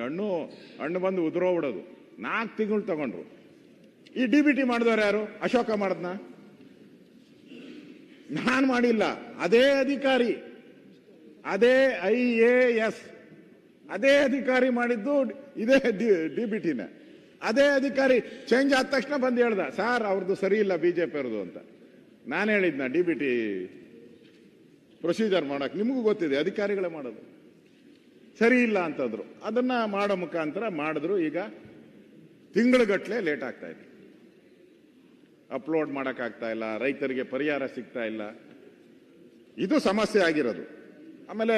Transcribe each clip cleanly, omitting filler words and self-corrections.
ಹಣ್ಣು ಬಂದು ಉದುರೋಗ್ಬಿಡೋದು. 4 ತಿಂಗಳು ತಗೊಂಡ್ರು. ಈ DBT ಮಾಡಿದವ್ರು ಯಾರು? ಅಶೋಕ ಮಾಡದ್ನ? ನಾನು ಮಾಡಿಲ್ಲ. ಅದೇ ಅಧಿಕಾರಿ, ಅದೇ IAS, ಅದೇ ಅಧಿಕಾರಿ ಮಾಡಿದ್ದು ಇದೇ DBTನ. ಅದೇ ಅಧಿಕಾರಿ ಚೇಂಜ್ ಆದ ತಕ್ಷಣ ಬಂದು ಹೇಳ್ದ, ಸರ್ ಅವ್ರದ್ದು ಸರಿ ಇಲ್ಲ BJP ಅವ್ರದ್ದು ಅಂತ. ನಾನು ಹೇಳಿದ್ನ DBT ಪ್ರೊಸೀಜರ್ ಮಾಡಕ್? ನಿಮಗೂ ಗೊತ್ತಿದೆ, ಅಧಿಕಾರಿಗಳೇ ಮಾಡೋದು. ಸರಿ ಇಲ್ಲ ಅಂತಂದ್ರು. ಅದನ್ನ ಮಾಡೋ ಮುಖಾಂತರ ಮಾಡಿದ್ರು. ಈಗ ತಿಂಗಳುಗಟ್ಟಲೆ ಲೇಟ್ ಆಗ್ತಾ ಇದೆ, ಅಪ್ಲೋಡ್ ಮಾಡೋಕ್ಕಾಗ್ತಾ ಇಲ್ಲ, ರೈತರಿಗೆ ಪರಿಹಾರ ಸಿಗ್ತಾ ಇಲ್ಲ. ಇದು ಸಮಸ್ಯೆ ಆಗಿರೋದು. ಆಮೇಲೆ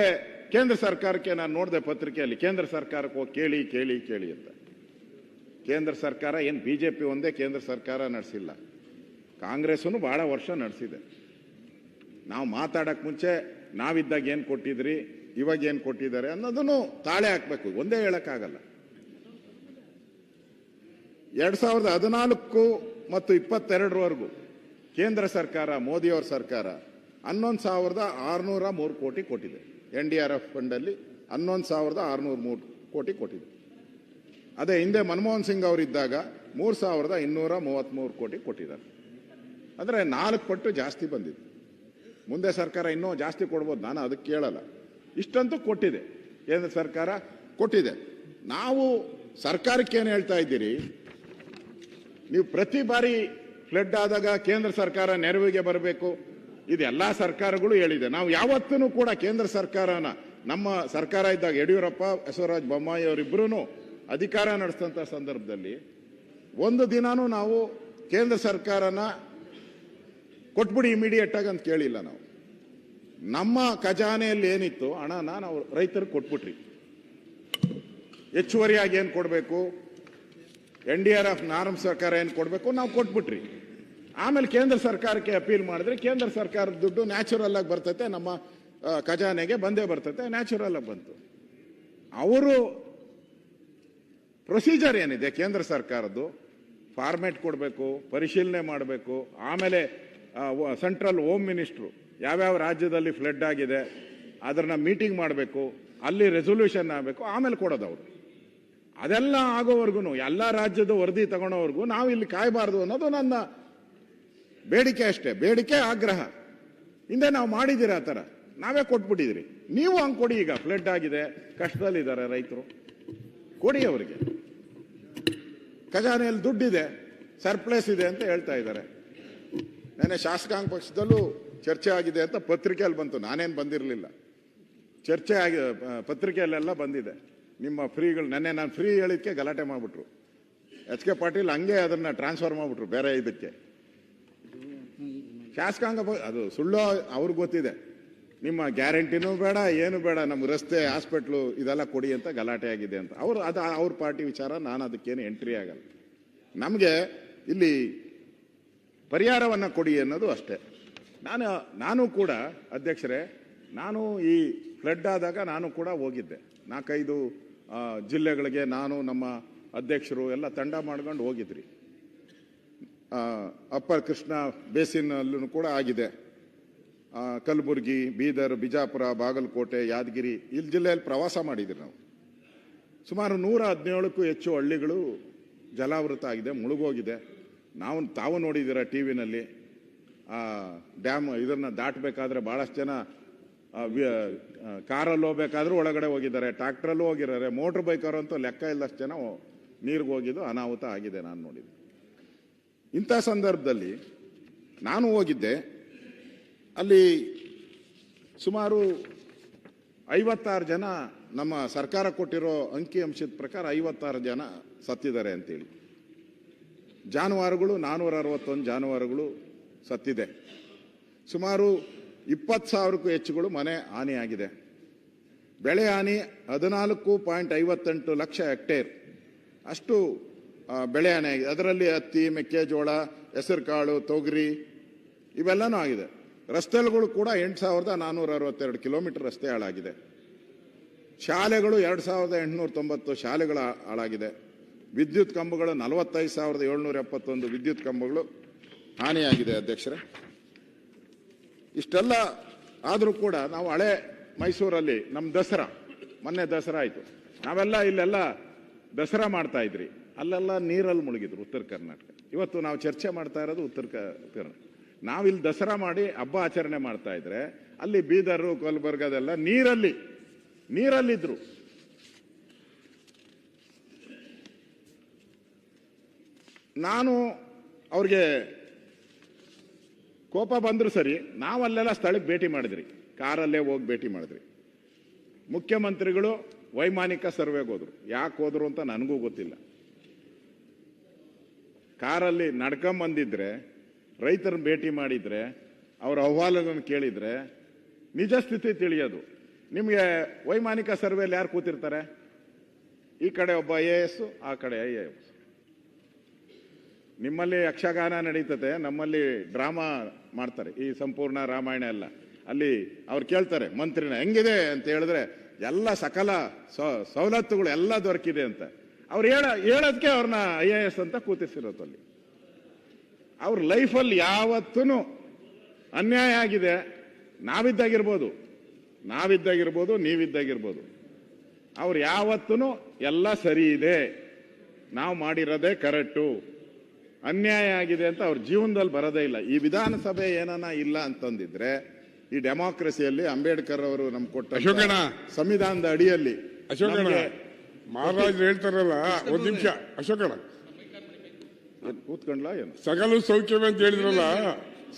ಕೇಂದ್ರ ಸರ್ಕಾರಕ್ಕೆ ನಾನು ನೋಡಿದೆ ಪತ್ರಿಕೆಯಲ್ಲಿ, ಕೇಂದ್ರ ಸರ್ಕಾರಕ್ಕೆ ಹೋಗಿ ಕೇಳಿ ಕೇಳಿ ಕೇಳಿ ಅಂತ. ಕೇಂದ್ರ ಸರ್ಕಾರ ಏನು BJP ಒಂದೇ ಕೇಂದ್ರ ಸರ್ಕಾರ ನಡೆಸಿಲ್ಲ, ಕಾಂಗ್ರೆಸ್ಸನ್ನು ಬಹಳ ವರ್ಷ ನಡೆಸಿದೆ. ನಾವು ಮಾತಾಡಕ್ಕೆ ಮುಂಚೆ ನಾವಿದ್ದಾಗ ಏನು ಕೊಟ್ಟಿದ್ರಿ, ಇವಾಗ ಏನು ಕೊಟ್ಟಿದ್ದಾರೆ ಅನ್ನೋದನ್ನು ತಾಳೆ ಹಾಕಬೇಕು, ಒಂದೇ ಹೇಳಕ್ಕಾಗಲ್ಲ. 2014 ಮತ್ತು 22ರವರೆಗೂ ಕೇಂದ್ರ ಸರ್ಕಾರ, ಮೋದಿಯವರ ಸರ್ಕಾರ 11,603 ಕೋಟಿ ಕೊಟ್ಟಿದೆ. NDRF ಫಂಡಲ್ಲಿ 11,603 ಕೋಟಿ ಕೊಟ್ಟಿದೆ. ಅದೇ ಹಿಂದೆ ಮನಮೋಹನ್ ಸಿಂಗ್ ಅವರಿದ್ದಾಗ 3,233 ಕೋಟಿ ಕೊಟ್ಟಿದ್ದಾರೆ. ಅಂದರೆ 4 ಪಟ್ಟು ಜಾಸ್ತಿ ಬಂದಿದೆ. ಮುಂದೆ ಸರ್ಕಾರ ಇನ್ನೂ ಜಾಸ್ತಿ ಕೊಡ್ಬೋದು, ನಾನು ಅದಕ್ಕೆ ಕೇಳಲ್ಲ. ಇಷ್ಟಂತೂ ಕೊಟ್ಟಿದೆ, ಕೇಂದ್ರ ಸರ್ಕಾರ ಕೊಟ್ಟಿದೆ. ನಾವು ಸರ್ಕಾರಕ್ಕೆ ಏನು ಹೇಳ್ತಾ ಇದ್ದೀರಿ, ನೀವು ಪ್ರತಿ ಬಾರಿ ಫ್ಲಡ್ ಆದಾಗ ಕೇಂದ್ರ ಸರ್ಕಾರ ನೆರವಿಗೆ ಬರಬೇಕು, ಇದು ಎಲ್ಲ ಸರ್ಕಾರಗಳು ಹೇಳಿದೆ. ನಾವು ಯಾವತ್ತೂ ಕೂಡ ಕೇಂದ್ರ ಸರ್ಕಾರನ, ನಮ್ಮ ಸರ್ಕಾರ ಇದ್ದಾಗ ಯಡಿಯೂರಪ್ಪ, ಬಸವರಾಜ ಬೊಮ್ಮಾಯಿ ಅವರಿಬ್ಬರೂ ಅಧಿಕಾರ ನಡೆಸಿದಂಥ ಸಂದರ್ಭದಲ್ಲಿ ಒಂದು ದಿನಾನೂ ನಾವು ಕೇಂದ್ರ ಸರ್ಕಾರನ ಕೊಟ್ಬಿಡಿ ಇಮಿಡಿಯೇಟ್ ಆಗಿ ಅಂತ ಕೇಳಿಲ್ಲ. ನಾವು ನಮ್ಮ ಖಜಾನೆಯಲ್ಲಿ ಏನಿತ್ತು ಹಣನ ನಾವು ರೈತರಿಗೆ ಕೊಟ್ಬಿಟ್ರಿ. ಹೆಚ್ಚುವರಿಯಾಗಿ ಏನು ಕೊಡಬೇಕು, NDRF ನಾರ್ಮ್ ಸರ್ಕಾರ ಏನು ಕೊಡಬೇಕು ನಾವು ಕೊಟ್ಬಿಟ್ರಿ. ಆಮೇಲೆ ಕೇಂದ್ರ ಸರ್ಕಾರಕ್ಕೆ ಅಪೀಲ್ ಮಾಡಿದ್ರೆ ಕೇಂದ್ರ ಸರ್ಕಾರದ ದುಡ್ಡು ನ್ಯಾಚುರಲ್ ಆಗಿ ಬರ್ತೈತೆ, ನಮ್ಮ ಖಜಾನೆಗೆ ಬಂದೇ ಬರ್ತೈತೆ, ನ್ಯಾಚುರಲ್ ಆಗಿ ಬಂತು. ಅವರು ಪ್ರೊಸೀಜರ್ ಏನಿದೆ ಕೇಂದ್ರ ಸರ್ಕಾರದ್ದು, ಫಾರ್ಮೇಟ್ ಕೊಡಬೇಕು, ಪರಿಶೀಲನೆ ಮಾಡಬೇಕು, ಆಮೇಲೆ ಸೆಂಟ್ರಲ್ ಹೋಮ್ ಮಿನಿಸ್ಟ್ರು ಯಾವ್ಯಾವ ರಾಜ್ಯದಲ್ಲಿ ಫ್ಲಡ್ ಆಗಿದೆ ಅದನ್ನ ಮೀಟಿಂಗ್ ಮಾಡಬೇಕು, ಅಲ್ಲಿ ರೆಸೊಲ್ಯೂಷನ್ ಆಗಬೇಕು, ಆಮೇಲೆ ಕೊಡೋದು ಅವರು. ಅದೆಲ್ಲ ಆಗೋವರೆಗೂ, ಎಲ್ಲ ರಾಜ್ಯದ ವರದಿ ತಗೊಳೋವರೆಗೂ ನಾವು ಇಲ್ಲಿ ಕಾಯಬಾರ್ದು ಅನ್ನೋದು ನನ್ನ ಬೇಡಿಕೆ ಅಷ್ಟೇ. ಬೇಡಿಕೆ, ಆಗ್ರಹ. ಹಿಂದೆ ನಾವು ಮಾಡಿದ್ದೀರ ಆ ಥರ, ನಾವೇ ಕೊಟ್ಬಿಟ್ಟಿದ್ರಿ. ನೀವು ಹಂಗೆ ಕೊಡಿ. ಈಗ ಫ್ಲಡ್ ಆಗಿದೆ, ಕಷ್ಟದಲ್ಲಿದ್ದಾರೆ ರೈತರು, ಕೊಡಿ ಅವರಿಗೆ. ಖಜಾನೆಯಲ್ಲಿ ದುಡ್ಡಿದೆ, ಸರ್ಪ್ಲಸ್ ಇದೆ ಅಂತ ಹೇಳ್ತಾ ಇದ್ದಾರೆ. ನೆನ್ನೆ ಶಾಸಕಾಂಗ ಪಕ್ಷದಲ್ಲೂ ಚರ್ಚೆ ಆಗಿದೆ ಅಂತ ಪತ್ರಿಕೆಯಲ್ಲಿ ಬಂತು, ನಾನೇನು ಬಂದಿರಲಿಲ್ಲ. ಚರ್ಚೆ ಆಗಿ ಪತ್ರಿಕೆಯಲ್ಲೆಲ್ಲ ಬಂದಿದೆ. ನಿಮ್ಮ ಫ್ರೀಗಳು, ನೆನ್ನೆ ನಾನು ಫ್ರೀ ಹೇಳಿದ್ಕೆ ಗಲಾಟೆ ಮಾಡಿಬಿಟ್ರು. HK ಪಾಟೀಲ್ ಹಂಗೆ ಅದನ್ನು ಟ್ರಾನ್ಸ್ಫರ್ ಮಾಡಿಬಿಟ್ರು ಬೇರೆ ಇದಕ್ಕೆ. ಶಾಸಕಾಂಗ ಅದು ಸುಳ್ಳು, ಅವ್ರಿಗೆ ಗೊತ್ತಿದೆ. ನಿಮ್ಮ ಗ್ಯಾರಂಟಿನೂ ಬೇಡ, ಏನು ಬೇಡ, ನಮ್ಗೆ ರಸ್ತೆ, ಹಾಸ್ಪಿಟ್ಲು ಇದೆಲ್ಲ ಕೊಡಿ ಅಂತ ಗಲಾಟೆ ಆಗಿದೆ ಅಂತ. ಅದು ಅವ್ರ ಪಾರ್ಟಿ ವಿಚಾರ, ನಾನು ಅದಕ್ಕೇನು ಎಂಟ್ರಿ ಆಗಲ್ಲ. ನಮಗೆ ಇಲ್ಲಿ ಪರಿಹಾರವನ್ನು ಕೊಡಿ ಅನ್ನೋದು ಅಷ್ಟೇ. ನಾನು ಕೂಡ ಅಧ್ಯಕ್ಷರೇ, ನಾನು ಈ ಫ್ಲಡ್ ಆದಾಗ ನಾನು ಕೂಡ ಹೋಗಿದ್ದೆ. 4-5 ಜಿಲ್ಲೆಗಳಿಗೆ ನಾನು, ನಮ್ಮ ಅಧ್ಯಕ್ಷರು ಎಲ್ಲ ತಂಡ ಮಾಡ್ಕೊಂಡು ಹೋಗಿದ್ರಿ. ಅಪ್ಪರ್ ಕೃಷ್ಣ ಬೇಸಿನಲ್ಲೂ ಕೂಡ ಆಗಿದೆ. ಕಲಬುರಗಿ, ಬೀದರ್, ಬಿಜಾಪುರ, ಬಾಗಲಕೋಟೆ, ಯಾದಗಿರಿ, ಇಲ್ಲಿ ಜಿಲ್ಲೆಯಲ್ಲಿ ಪ್ರವಾಸ ಮಾಡಿದ್ರಿ ನಾವು. ಸುಮಾರು 117ಕ್ಕೂ ಹೆಚ್ಚು ಹಳ್ಳಿಗಳು ಜಲಾವೃತ ಆಗಿದೆ, ಮುಳುಗೋಗಿದೆ. ತಾವು ನೋಡಿದ್ದೀರ ಟಿವಿನಲ್ಲಿ. ಡ್ಯಾಮ್ ಇದನ್ನು ದಾಟಬೇಕಾದ್ರೆ ಭಾಳಷ್ಟು ಜನ ಕಾರಲ್ಲಿ ಹೋಗ್ಬೇಕಾದ್ರೂ ಒಳಗಡೆ ಹೋಗಿದ್ದಾರೆ, ಟ್ರ್ಯಾಕ್ಟ್ರಲ್ಲೂ ಹೋಗಿದ್ದಾರೆ, ಮೋಟ್ರ್ ಬೈಕರಂತೂ ಲೆಕ್ಕ ಇಲ್ಲಷ್ಟು ಜನ ನೀರಿಗೆ ಹೋಗಿದ್ದು ಅನಾಹುತ ಆಗಿದೆ, ನಾನು ನೋಡಿದ್ದೆ. ಇಂಥ ಸಂದರ್ಭದಲ್ಲಿ ನಾನು ಹೋಗಿದ್ದೆ. ಅಲ್ಲಿ ಸುಮಾರು 56 ಜನ, ನಮ್ಮ ಸರ್ಕಾರ ಕೊಟ್ಟಿರೋ ಅಂಕಿ ಅಂಶದ ಪ್ರಕಾರ 56 ಜನ ಸತ್ತಿದ್ದಾರೆ ಅಂತೇಳಿ. ಜಾನುವಾರುಗಳು 461 ಜಾನುವಾರುಗಳು ಸತ್ತಿದೆ. ಸುಮಾರು 20,000ಕ್ಕೂ ಹೆಚ್ಚುಗಳು ಮನೆ ಹಾನಿಯಾಗಿದೆ. ಬೆಳೆ ಹಾನಿ 14.58 ಲಕ್ಷ ಹೆಕ್ಟೇರ್ ಅಷ್ಟು ಬೆಳೆ ಹಾನಿ ಆಗಿದೆ. ಅದರಲ್ಲಿ ಹತ್ತಿ, ಮೆಕ್ಕೆಜೋಳ, ಹೆಸರು ಕಾಳು, ತೊಗರಿ ಇವೆಲ್ಲನೂ ಆಗಿದೆ. ರಸ್ತೆಗಳು ಕೂಡ 8,462 ಕಿಲೋಮೀಟರ್ ರಸ್ತೆ ಹಾಳಾಗಿದೆ. ಶಾಲೆಗಳು 2,890 ಶಾಲೆಗಳು ಹಾಳಾಗಿದೆ. ವಿದ್ಯುತ್ ಕಂಬಗಳು 45,771 ವಿದ್ಯುತ್ ಕಂಬಗಳು ಹಾನಿಯಾಗಿದೆ ಅಧ್ಯಕ್ಷರೇ. ಇಷ್ಟೆಲ್ಲ ಆದರೂ ಕೂಡ ನಾವು ಹಳೆ ಮೈಸೂರಲ್ಲಿ ನಮ್ಮ ದಸರಾ, ಮೊನ್ನೆ ದಸರಾ ಆಯಿತು, ನಾವೆಲ್ಲ ಇಲ್ಲೆಲ್ಲ ದಸರಾ ಮಾಡ್ತಾ ಇದ್ರಿ, ಅಲ್ಲೆಲ್ಲ ನೀರಲ್ಲಿ ಮುಳುಗಿದ್ರು ಉತ್ತರ ಕರ್ನಾಟಕ. ಇವತ್ತು ನಾವು ಚರ್ಚೆ ಮಾಡ್ತಾ ಇರೋದು ಉತ್ತರ ಕರ್ನಾಟಕ. ನಾವಿಲ್ಲಿ ದಸರಾ ಮಾಡಿ ಹಬ್ಬ ಆಚರಣೆ ಮಾಡ್ತಾ ಇದ್ರೆ ಅಲ್ಲಿ ಬೀದರು ಗುಲ್ಬರ್ಗದೆಲ್ಲ ನೀರಲ್ಲಿದ್ರು. ನಾನು ಅವ್ರಿಗೆ ಕೋಪ ಬಂದ್ರು ಸರಿ, ನಾವಲ್ಲೆಲ್ಲ ಸ್ಥಳಕ್ಕೆ ಭೇಟಿ ಮಾಡಿದ್ರಿ, ಕಾರಲ್ಲೇ ಹೋಗಿ ಭೇಟಿ ಮಾಡಿದ್ರಿ. ಮುಖ್ಯಮಂತ್ರಿಗಳು ವೈಮಾನಿಕ ಸರ್ವೆಗೆ ಹೋದ್ರು. ಯಾಕೆ ಹೋದ್ರು ಅಂತ ನನಗೂ ಗೊತ್ತಿಲ್ಲ. ಕಾರಲ್ಲಿ ನಡ್ಕೊಂಬಂದಿದ್ರೆ, ರೈತರನ್ನ ಭೇಟಿ ಮಾಡಿದ್ರೆ, ಅವ್ರ ಅಹವಾಲನ್ನು ಕೇಳಿದ್ರೆ ನಿಜ ಸ್ಥಿತಿ ತಿಳಿಯೋದು. ನಿಮಗೆ ವೈಮಾನಿಕ ಸರ್ವೆಯಲ್ಲಿ ಯಾರು ಕೂತಿರ್ತಾರೆ? ಈ ಕಡೆ ಒಬ್ಬ IAS, ಆ ಕಡೆ IAS. ನಿಮ್ಮಲ್ಲಿ ಯಕ್ಷಗಾನ ನಡೀತದೆ, ನಮ್ಮಲ್ಲಿ ಡ್ರಾಮಾ ಮಾಡ್ತಾರೆ, ಈ ಸಂಪೂರ್ಣ ರಾಮಾಯಣ ಎಲ್ಲ. ಅಲ್ಲಿ ಅವ್ರು ಕೇಳ್ತಾರೆ ಮಂತ್ರಿನ, ಹೆಂಗಿದೆ ಅಂತ ಹೇಳಿದ್ರೆ ಎಲ್ಲ ಸಕಲ ಸವಲತ್ತುಗಳು ಎಲ್ಲ ದೊರಕಿದೆ ಅಂತ. ಅವ್ರು ಹೇಳೋದಕ್ಕೆ ಅವ್ರನ್ನ IAS ಅಂತ ಕೂತಿಸಿರೋದು. ಅಲ್ಲಿ ಅವ್ರ ಲೈಫಲ್ಲಿ ಯಾವತ್ತೂ ಅನ್ಯಾಯ ಆಗಿದೆ. ನಾವಿದ್ದಾಗಿರ್ಬೋದು, ನೀವಿದ್ದಾಗಿರ್ಬೋದು, ಅವ್ರು ಯಾವತ್ತೂ ಎಲ್ಲ ಸರಿ ಇದೆ, ನಾವು ಮಾಡಿರೋದೇ ಕರೆಕ್ಟು, ಅನ್ಯಾಯ ಆಗಿದೆ ಅಂತ ಅವ್ರ ಜೀವನದಲ್ಲಿ ಬರೋದೇ ಇಲ್ಲ. ಈ ವಿಧಾನಸಭೆ ಏನನ ಇಲ್ಲ ಅಂತಂದಿದ್ರೆ ಈ ಡೆಮಾಕ್ರಸಿಯಲ್ಲಿ ಅಂಬೇಡ್ಕರ್ ಅವರು ನಮ್ಗೆ ಕೊಟ್ಟ ಸಂವಿಧಾನದ ಅಡಿಯಲ್ಲಿ ಮಹಾರಾಜರು ಹೇಳ್ತಾರಲ್ಲ, ಒಂದ್ ನಿಮಿಷ ಅಶೋಕಣ್ಣ ಕೂತ್ಕೊಂಡ್ಲ ಏನು ಸಕಲ ಸೌಖ್ಯವೇ ಅಂತ ಹೇಳಿದ್ರಲ್ಲ,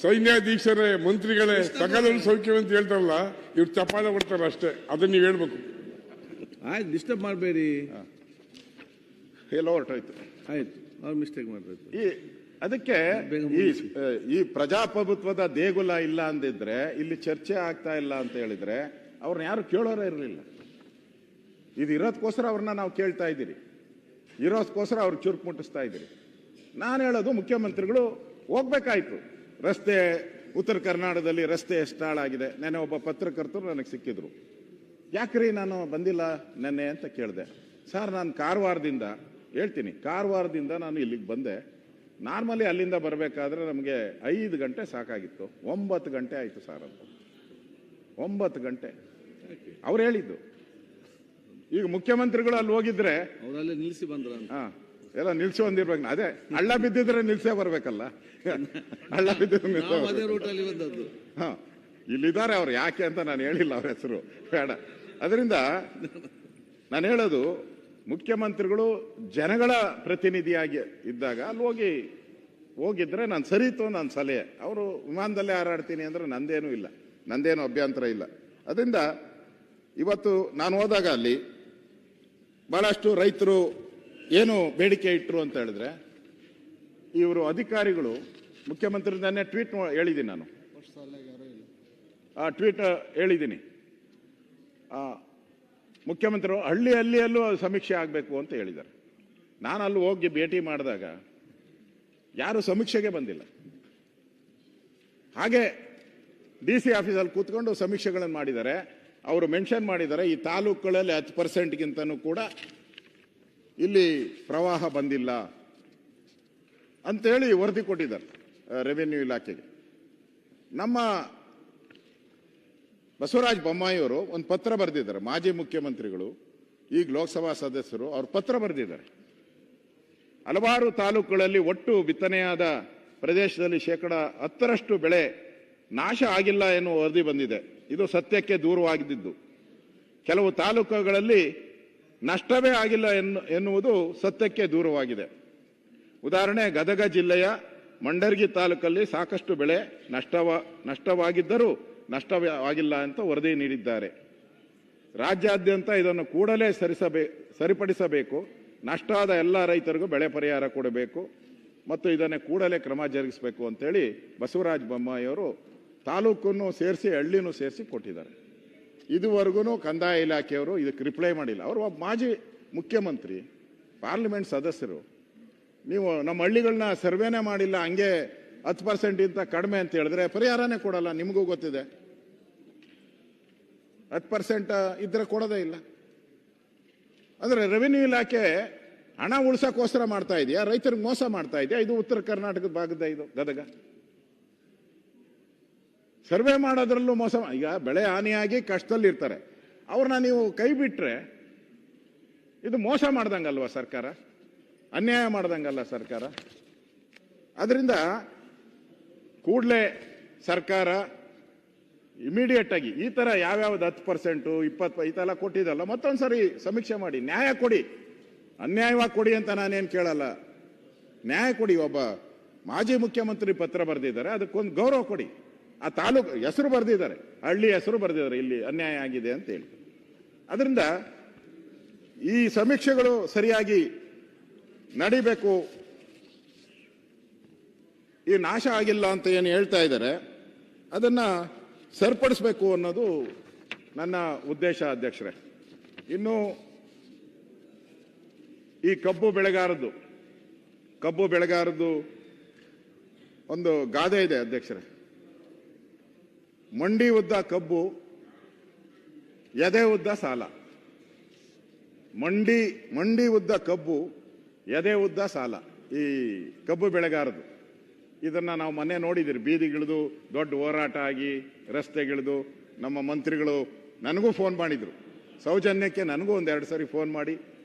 ಸೈನ್ಯಾಧೀಶರೇ ಮಂತ್ರಿಗಳೇ ಸಕಲ ಸೌಖ್ಯವೇ ಅಂತ ಹೇಳ್ತಾರಲ್ಲ, ಇವ್ರು ಚಪ್ಪಾಳೆ ಕೊಡ್ತಾರ ಅಷ್ಟೇ. ಅದನ್ನ ನೀವು ಹೇಳ್ಬೇಕು. ಆಯ್ತು, ಡಿಸ್ಟರ್ಬ್ ಮಾಡಬೇಡಿ. ಎಲ್ಲೋ ಹೊರಟೋಯ್ತು. ಆಯ್ತು, ಅವ್ರು ಮಿಸ್ಟೇಕ್ ಮಾಡ್ಬೇಕು. ಅದಕ್ಕೆ ಈ ಪ್ರಜಾಪ್ರಭುತ್ವದ ದೇಗುಲ ಇಲ್ಲ ಅಂದಿದ್ರೆ, ಇಲ್ಲಿ ಚರ್ಚೆ ಆಗ್ತಾ ಇಲ್ಲ ಅಂತ ಹೇಳಿದ್ರೆ ಅವ್ರನ್ನ ಯಾರು ಕೇಳೋರೇ ಇರಲಿಲ್ಲ. ಇದು ಇರೋದಕ್ಕೋಸ್ಕರ ಅವ್ರನ್ನ ನಾವು ಕೇಳ್ತಾ ಇದ್ದೀರಿ, ಇರೋದಕ್ಕೋಸ್ಕರ ಅವ್ರು ಚುರುಕು ಮುಟ್ಟಿಸ್ತಾ ಇದ್ದೀರಿ. ನಾನು ಹೇಳೋದು, ಮುಖ್ಯಮಂತ್ರಿಗಳು ಹೋಗ್ಬೇಕಾಯ್ತು. ರಸ್ತೆ ಉತ್ತರ ಕರ್ನಾಟಕದಲ್ಲಿ ರಸ್ತೆ ಎಷ್ಟು ಹಾಳಾಗಿದೆ. ನೆನ್ನೆ ಒಬ್ಬ ಪತ್ರಕರ್ತರು ನನಗೆ ಸಿಕ್ಕಿದ್ರು. ಯಾಕ್ರಿ ನಾನು ಬಂದಿಲ್ಲ ನೆನ್ನೆ ಅಂತ ಕೇಳಿದೆ. ಸರ್, ನಾನು ಕಾರವಾರದಿಂದ ನಾನು ಇಲ್ಲಿಗೆ ಬಂದೆ. ನಾರ್ಮಲಿ ಅಲ್ಲಿಂದ ಬರಬೇಕಾದ್ರೆ ನಮಗೆ 5 ಗಂಟೆ ಸಾಕಾಗಿತ್ತು, 9 ಗಂಟೆ ಆಯಿತು ಸರ್ ಅಂತ. 9 ಗಂಟೆ ಅವ್ರು ಹೇಳಿದ್ದು. ಈಗ ಮುಖ್ಯಮಂತ್ರಿಗಳು ಅಲ್ಲಿ ಹೋಗಿದ್ರೆ ಅವರಲ್ಲೇ ನಿಲ್ಲಿಸಿ ಬಂದ್ರ, ಎಲ್ಲ ನಿಲ್ಸಿ ಬಂದಿರ್ಬೇಕು. ಅದೇ ಹಳ್ಳ ಬಿದ್ದಿದ್ರೆ ನಿಲ್ಸೇ ಬರ್ಬೇಕಲ್ಲ. ಹಳ್ಳ ಬಿದ್ದಿದ್ರೆ ಇಲ್ಲಿದ್ದಾರೆ ಅವ್ರು. ಯಾಕೆ ಅಂತ ನಾನು ಹೇಳಿಲ್ಲ ಅವ್ರ ಹೆಸರು, ಬೇಡ. ಅದರಿಂದ ನಾನು ಹೇಳೋದು, ಮುಖ್ಯಮಂತ್ರಿಗಳು ಜನಗಳ ಪ್ರತಿನಿಧಿಯಾಗಿ ಇದ್ದಾಗ ಅಲ್ಲಿ ಹೋಗಿದ್ರೆ ನಾನು ಸರಿತು ನನ್ನ ಸಲಹೆ. ಅವರು ವಿಮಾನದಲ್ಲೇ ಹಾರಾಡ್ತೀನಿ ಅಂದ್ರೆ ನಂದೇನು ಅಭ್ಯಂತರ ಇಲ್ಲ. ಅದರಿಂದ ಇವತ್ತು ನಾನು ಹೋದಾಗ ಅಲ್ಲಿ ಬಹಳಷ್ಟು ರೈತರು ಏನು ಬೇಡಿಕೆ ಇಟ್ಟರು ಅಂತ ಹೇಳಿದ್ರೆ, ಇವರು ಅಧಿಕಾರಿಗಳು ಮುಖ್ಯಮಂತ್ರಿನೇ ಟ್ವೀಟ್ ಹೇಳಿದ್ದೀನಿ ನಾನು, ಆ ಟ್ವೀಟ್ ಹೇಳಿದ್ದೀನಿ. ಮುಖ್ಯಮಂತ್ರಿಗಳು ಹಳ್ಳಿಯಲ್ಲೂ ಸಮೀಕ್ಷೆ ಆಗಬೇಕು ಅಂತ ಹೇಳಿದ್ದಾರೆ. ನಾನು ಅಲ್ಲಿ ಹೋಗಿ ಭೇಟಿ ಮಾಡಿದಾಗ ಯಾರು ಸಮೀಕ್ಷೆಗೆ ಬಂದಿಲ್ಲ. ಹಾಗೆ DC ಆಫೀಸಲ್ಲಿ ಕೂತ್ಕೊಂಡು ಸಮೀಕ್ಷೆಗಳನ್ನು ಮಾಡಿದ್ದಾರೆ. ಅವರು ಮೆನ್ಷನ್ ಮಾಡಿದ್ದಾರೆ, ಈ ತಾಲೂಕುಗಳಲ್ಲಿ 10%ಗಿಂತನೂ ಕೂಡ ಇಲ್ಲಿ ಪ್ರವಾಹ ಬಂದಿಲ್ಲ ಅಂತೇಳಿ ವರದಿ ಕೊಟ್ಟಿದ್ದಾರೆ ರೆವಿನ್ಯೂ ಇಲಾಖೆಗೆ. ನಮ್ಮ ಬಸವರಾಜ ಬೊಮ್ಮಾಯಿಯವರು ಒಂದು ಪತ್ರ ಬರೆದಿದ್ದಾರೆ, ಮಾಜಿ ಮುಖ್ಯಮಂತ್ರಿಗಳು, ಈಗ ಲೋಕಸಭಾ ಸದಸ್ಯರು. ಅವ್ರ ಪತ್ರ ಬರೆದಿದ್ದಾರೆ. ಹಲವಾರು ತಾಲೂಕುಗಳಲ್ಲಿ ಒಟ್ಟು ಬಿತ್ತನೆಯಾದ ಪ್ರದೇಶದಲ್ಲಿ 10% ಬೆಳೆ ನಾಶ ಆಗಿಲ್ಲ ಎನ್ನುವ ವರದಿ ಬಂದಿದೆ. ಇದು ಸತ್ಯಕ್ಕೆ ದೂರವಾಗಿದ್ದು. ಕೆಲವು ತಾಲೂಕುಗಳಲ್ಲಿ ನಷ್ಟವೇ ಆಗಿಲ್ಲ ಎನ್ನುವುದು ಸತ್ಯಕ್ಕೆ ದೂರವಾಗಿದೆ. ಉದಾಹರಣೆ, ಗದಗ ಜಿಲ್ಲೆಯ ಮಂಡರ್ಗಿ ತಾಲೂಕಲ್ಲಿ ಸಾಕಷ್ಟು ಬೆಳೆ ನಷ್ಟವಾಗಿದ್ದರೂ ನಷ್ಟವಾಗಿಲ್ಲ ಅಂತ ವರದಿ ನೀಡಿದ್ದಾರೆ. ರಾಜ್ಯಾದ್ಯಂತ ಇದನ್ನು ಕೂಡಲೇ ಸರಿಪಡಿಸಬೇಕು. ನಷ್ಟ ಆದ ಎಲ್ಲ ರೈತರಿಗೂ ಬೆಳೆ ಪರಿಹಾರ ಕೊಡಬೇಕು ಮತ್ತು ಇದನ್ನೇ ಕೂಡಲೇ ಕ್ರಮ ಜರುಗಿಸಬೇಕು ಅಂತೇಳಿ ಬಸವರಾಜ ಬೊಮ್ಮಾಯಿಯವರು ತಾಲೂಕನ್ನು ಸೇರಿಸಿ ಹಳ್ಳಿನೂ ಸೇರಿಸಿ ಕೊಟ್ಟಿದ್ದಾರೆ. ಇದುವರೆಗೂ ಕಂದಾಯ ಇಲಾಖೆಯವರು ಇದಕ್ಕೆ ರಿಪ್ಲೈ ಮಾಡಿಲ್ಲ. ಅವರು ಒಬ್ಬ ಮಾಜಿ ಮುಖ್ಯಮಂತ್ರಿ, ಪಾರ್ಲಿಮೆಂಟ್ ಸದಸ್ಯರು. ನೀವು ನಮ್ಮ ಹಳ್ಳಿಗಳನ್ನ ಸರ್ವೇನೇ ಮಾಡಿಲ್ಲ, ಹಂಗೆ 10% ಇಂತ ಕಡಿಮೆ ಅಂತ ಹೇಳಿದ್ರೆ ಪರಿಹಾರನೇ ಕೊಡಲ್ಲ. ನಿಮಗೂ ಗೊತ್ತಿದೆ, 10% ಇದ್ರೆ ಕೊಡೋದೇ ಇಲ್ಲ. ಅಂದ್ರೆ ರೆವಿನ್ಯೂ ಇಲಾಖೆ ಹಣ ಉಳಿಸೋಕ್ಕೋಸ್ಕರ ಮಾಡ್ತಾ ಇದೆಯಾ, ರೈತರಿಗೆ ಮೋಸ ಮಾಡ್ತಾ ಇದೆಯಾ? ಇದು ಉತ್ತರ ಕರ್ನಾಟಕದ ಭಾಗದ ಇದು ಗದಗ. ಸರ್ವೆ ಮಾಡೋದ್ರಲ್ಲೂ ಮೋಸ. ಈಗ ಬೆಳೆ ಹಾನಿಯಾಗಿ ಕಷ್ಟದಲ್ಲಿ ಇರ್ತಾರೆ, ಅವ್ರನ್ನ ನೀವು ಕೈ ಬಿಟ್ರೆ ಇದು ಮೋಸ ಮಾಡ್ದಂಗಲ್ವಾ ಸರ್ಕಾರ, ಅನ್ಯಾಯ ಮಾಡ್ದಂಗಲ್ಲ ಸರ್ಕಾರ. ಅದರಿಂದ ಕೂಡಲೇ ಸರ್ಕಾರ ಇಮಿಡಿಯೇಟ್ ಆಗಿ ಈ ತರ ಯಾವ್ಯಾವ್ದು 10%, 20% ಈ ತರ ಕೊಟ್ಟಿದ್ದಲ್ಲ ಮತ್ತೊಂದ್ಸರಿ ಸಮೀಕ್ಷೆ ಮಾಡಿ ನ್ಯಾಯ ಕೊಡಿ. ಅನ್ಯಾಯವಾಗಿ ಕೊಡಿ ಅಂತ ನಾನೇನು ಕೇಳಲ್ಲ, ನ್ಯಾಯ ಕೊಡಿ. ಒಬ್ಬ ಮಾಜಿ ಮುಖ್ಯಮಂತ್ರಿ ಪತ್ರ ಬರೆದಿದ್ದಾರೆ, ಅದಕ್ಕೊಂದು ಗೌರವ ಕೊಡಿ. ಆ ತಾಲೂಕು ಹೆಸರು ಬರೆದಿದ್ದಾರೆ, ಹಳ್ಳಿ ಹೆಸರು ಬರೆದಿದ್ದಾರೆ, ಇಲ್ಲಿ ಅನ್ಯಾಯ ಆಗಿದೆ ಅಂತ ಹೇಳಿ. ಅದರಿಂದ ಈ ಸಮೀಕ್ಷೆಗಳು ಸರಿಯಾಗಿ ನಡಿಬೇಕು. ಈ ನಾಶ ಆಗಿಲ್ಲ ಅಂತ ಏನು ಹೇಳ್ತಾ ಇದ್ದಾರೆ ಅದನ್ನ ಸರಿಪಡಿಸಬೇಕು ಅನ್ನೋದು ನನ್ನ ಉದ್ದೇಶ ಅಧ್ಯಕ್ಷರೇ. ಇನ್ನು ಈ ಕಬ್ಬು ಬೆಳೆಗಾರದ್ದು ಒಂದು ಗಾದೆ ಇದೆ ಅಧ್ಯಕ್ಷರೇ. ಮಂಡಿ ಉದ್ದ ಕಬ್ಬು, ಎದೆ ಉದ್ದ ಸಾಲ. ಮಂಡಿ ಉದ್ದ ಕಬ್ಬು, ಎದೆ ಉದ್ದ ಸಾಲ. ಈ ಕಬ್ಬು ಬೆಳೆಗಾರದು ಇದನ್ನ ನಾವು ಮೊನ್ನೆ ನೋಡಿದಿರಿ. ಬೀದಿಗಿಳಿದು ದೊಡ್ಡ ಹೋರಾಟ ಆಗಿ ರಸ್ತೆಗಿಳಿದು ನಮ್ಮ ಮಂತ್ರಿಗಳು ನನಗೂ ಫೋನ್ ಮಾಡಿದ್ರು. ಸೌಜನ್ಯಕ್ಕೆ ನನಗೂ 1-2 ಸರಿ ಫೋನ್ ಮಾಡಿ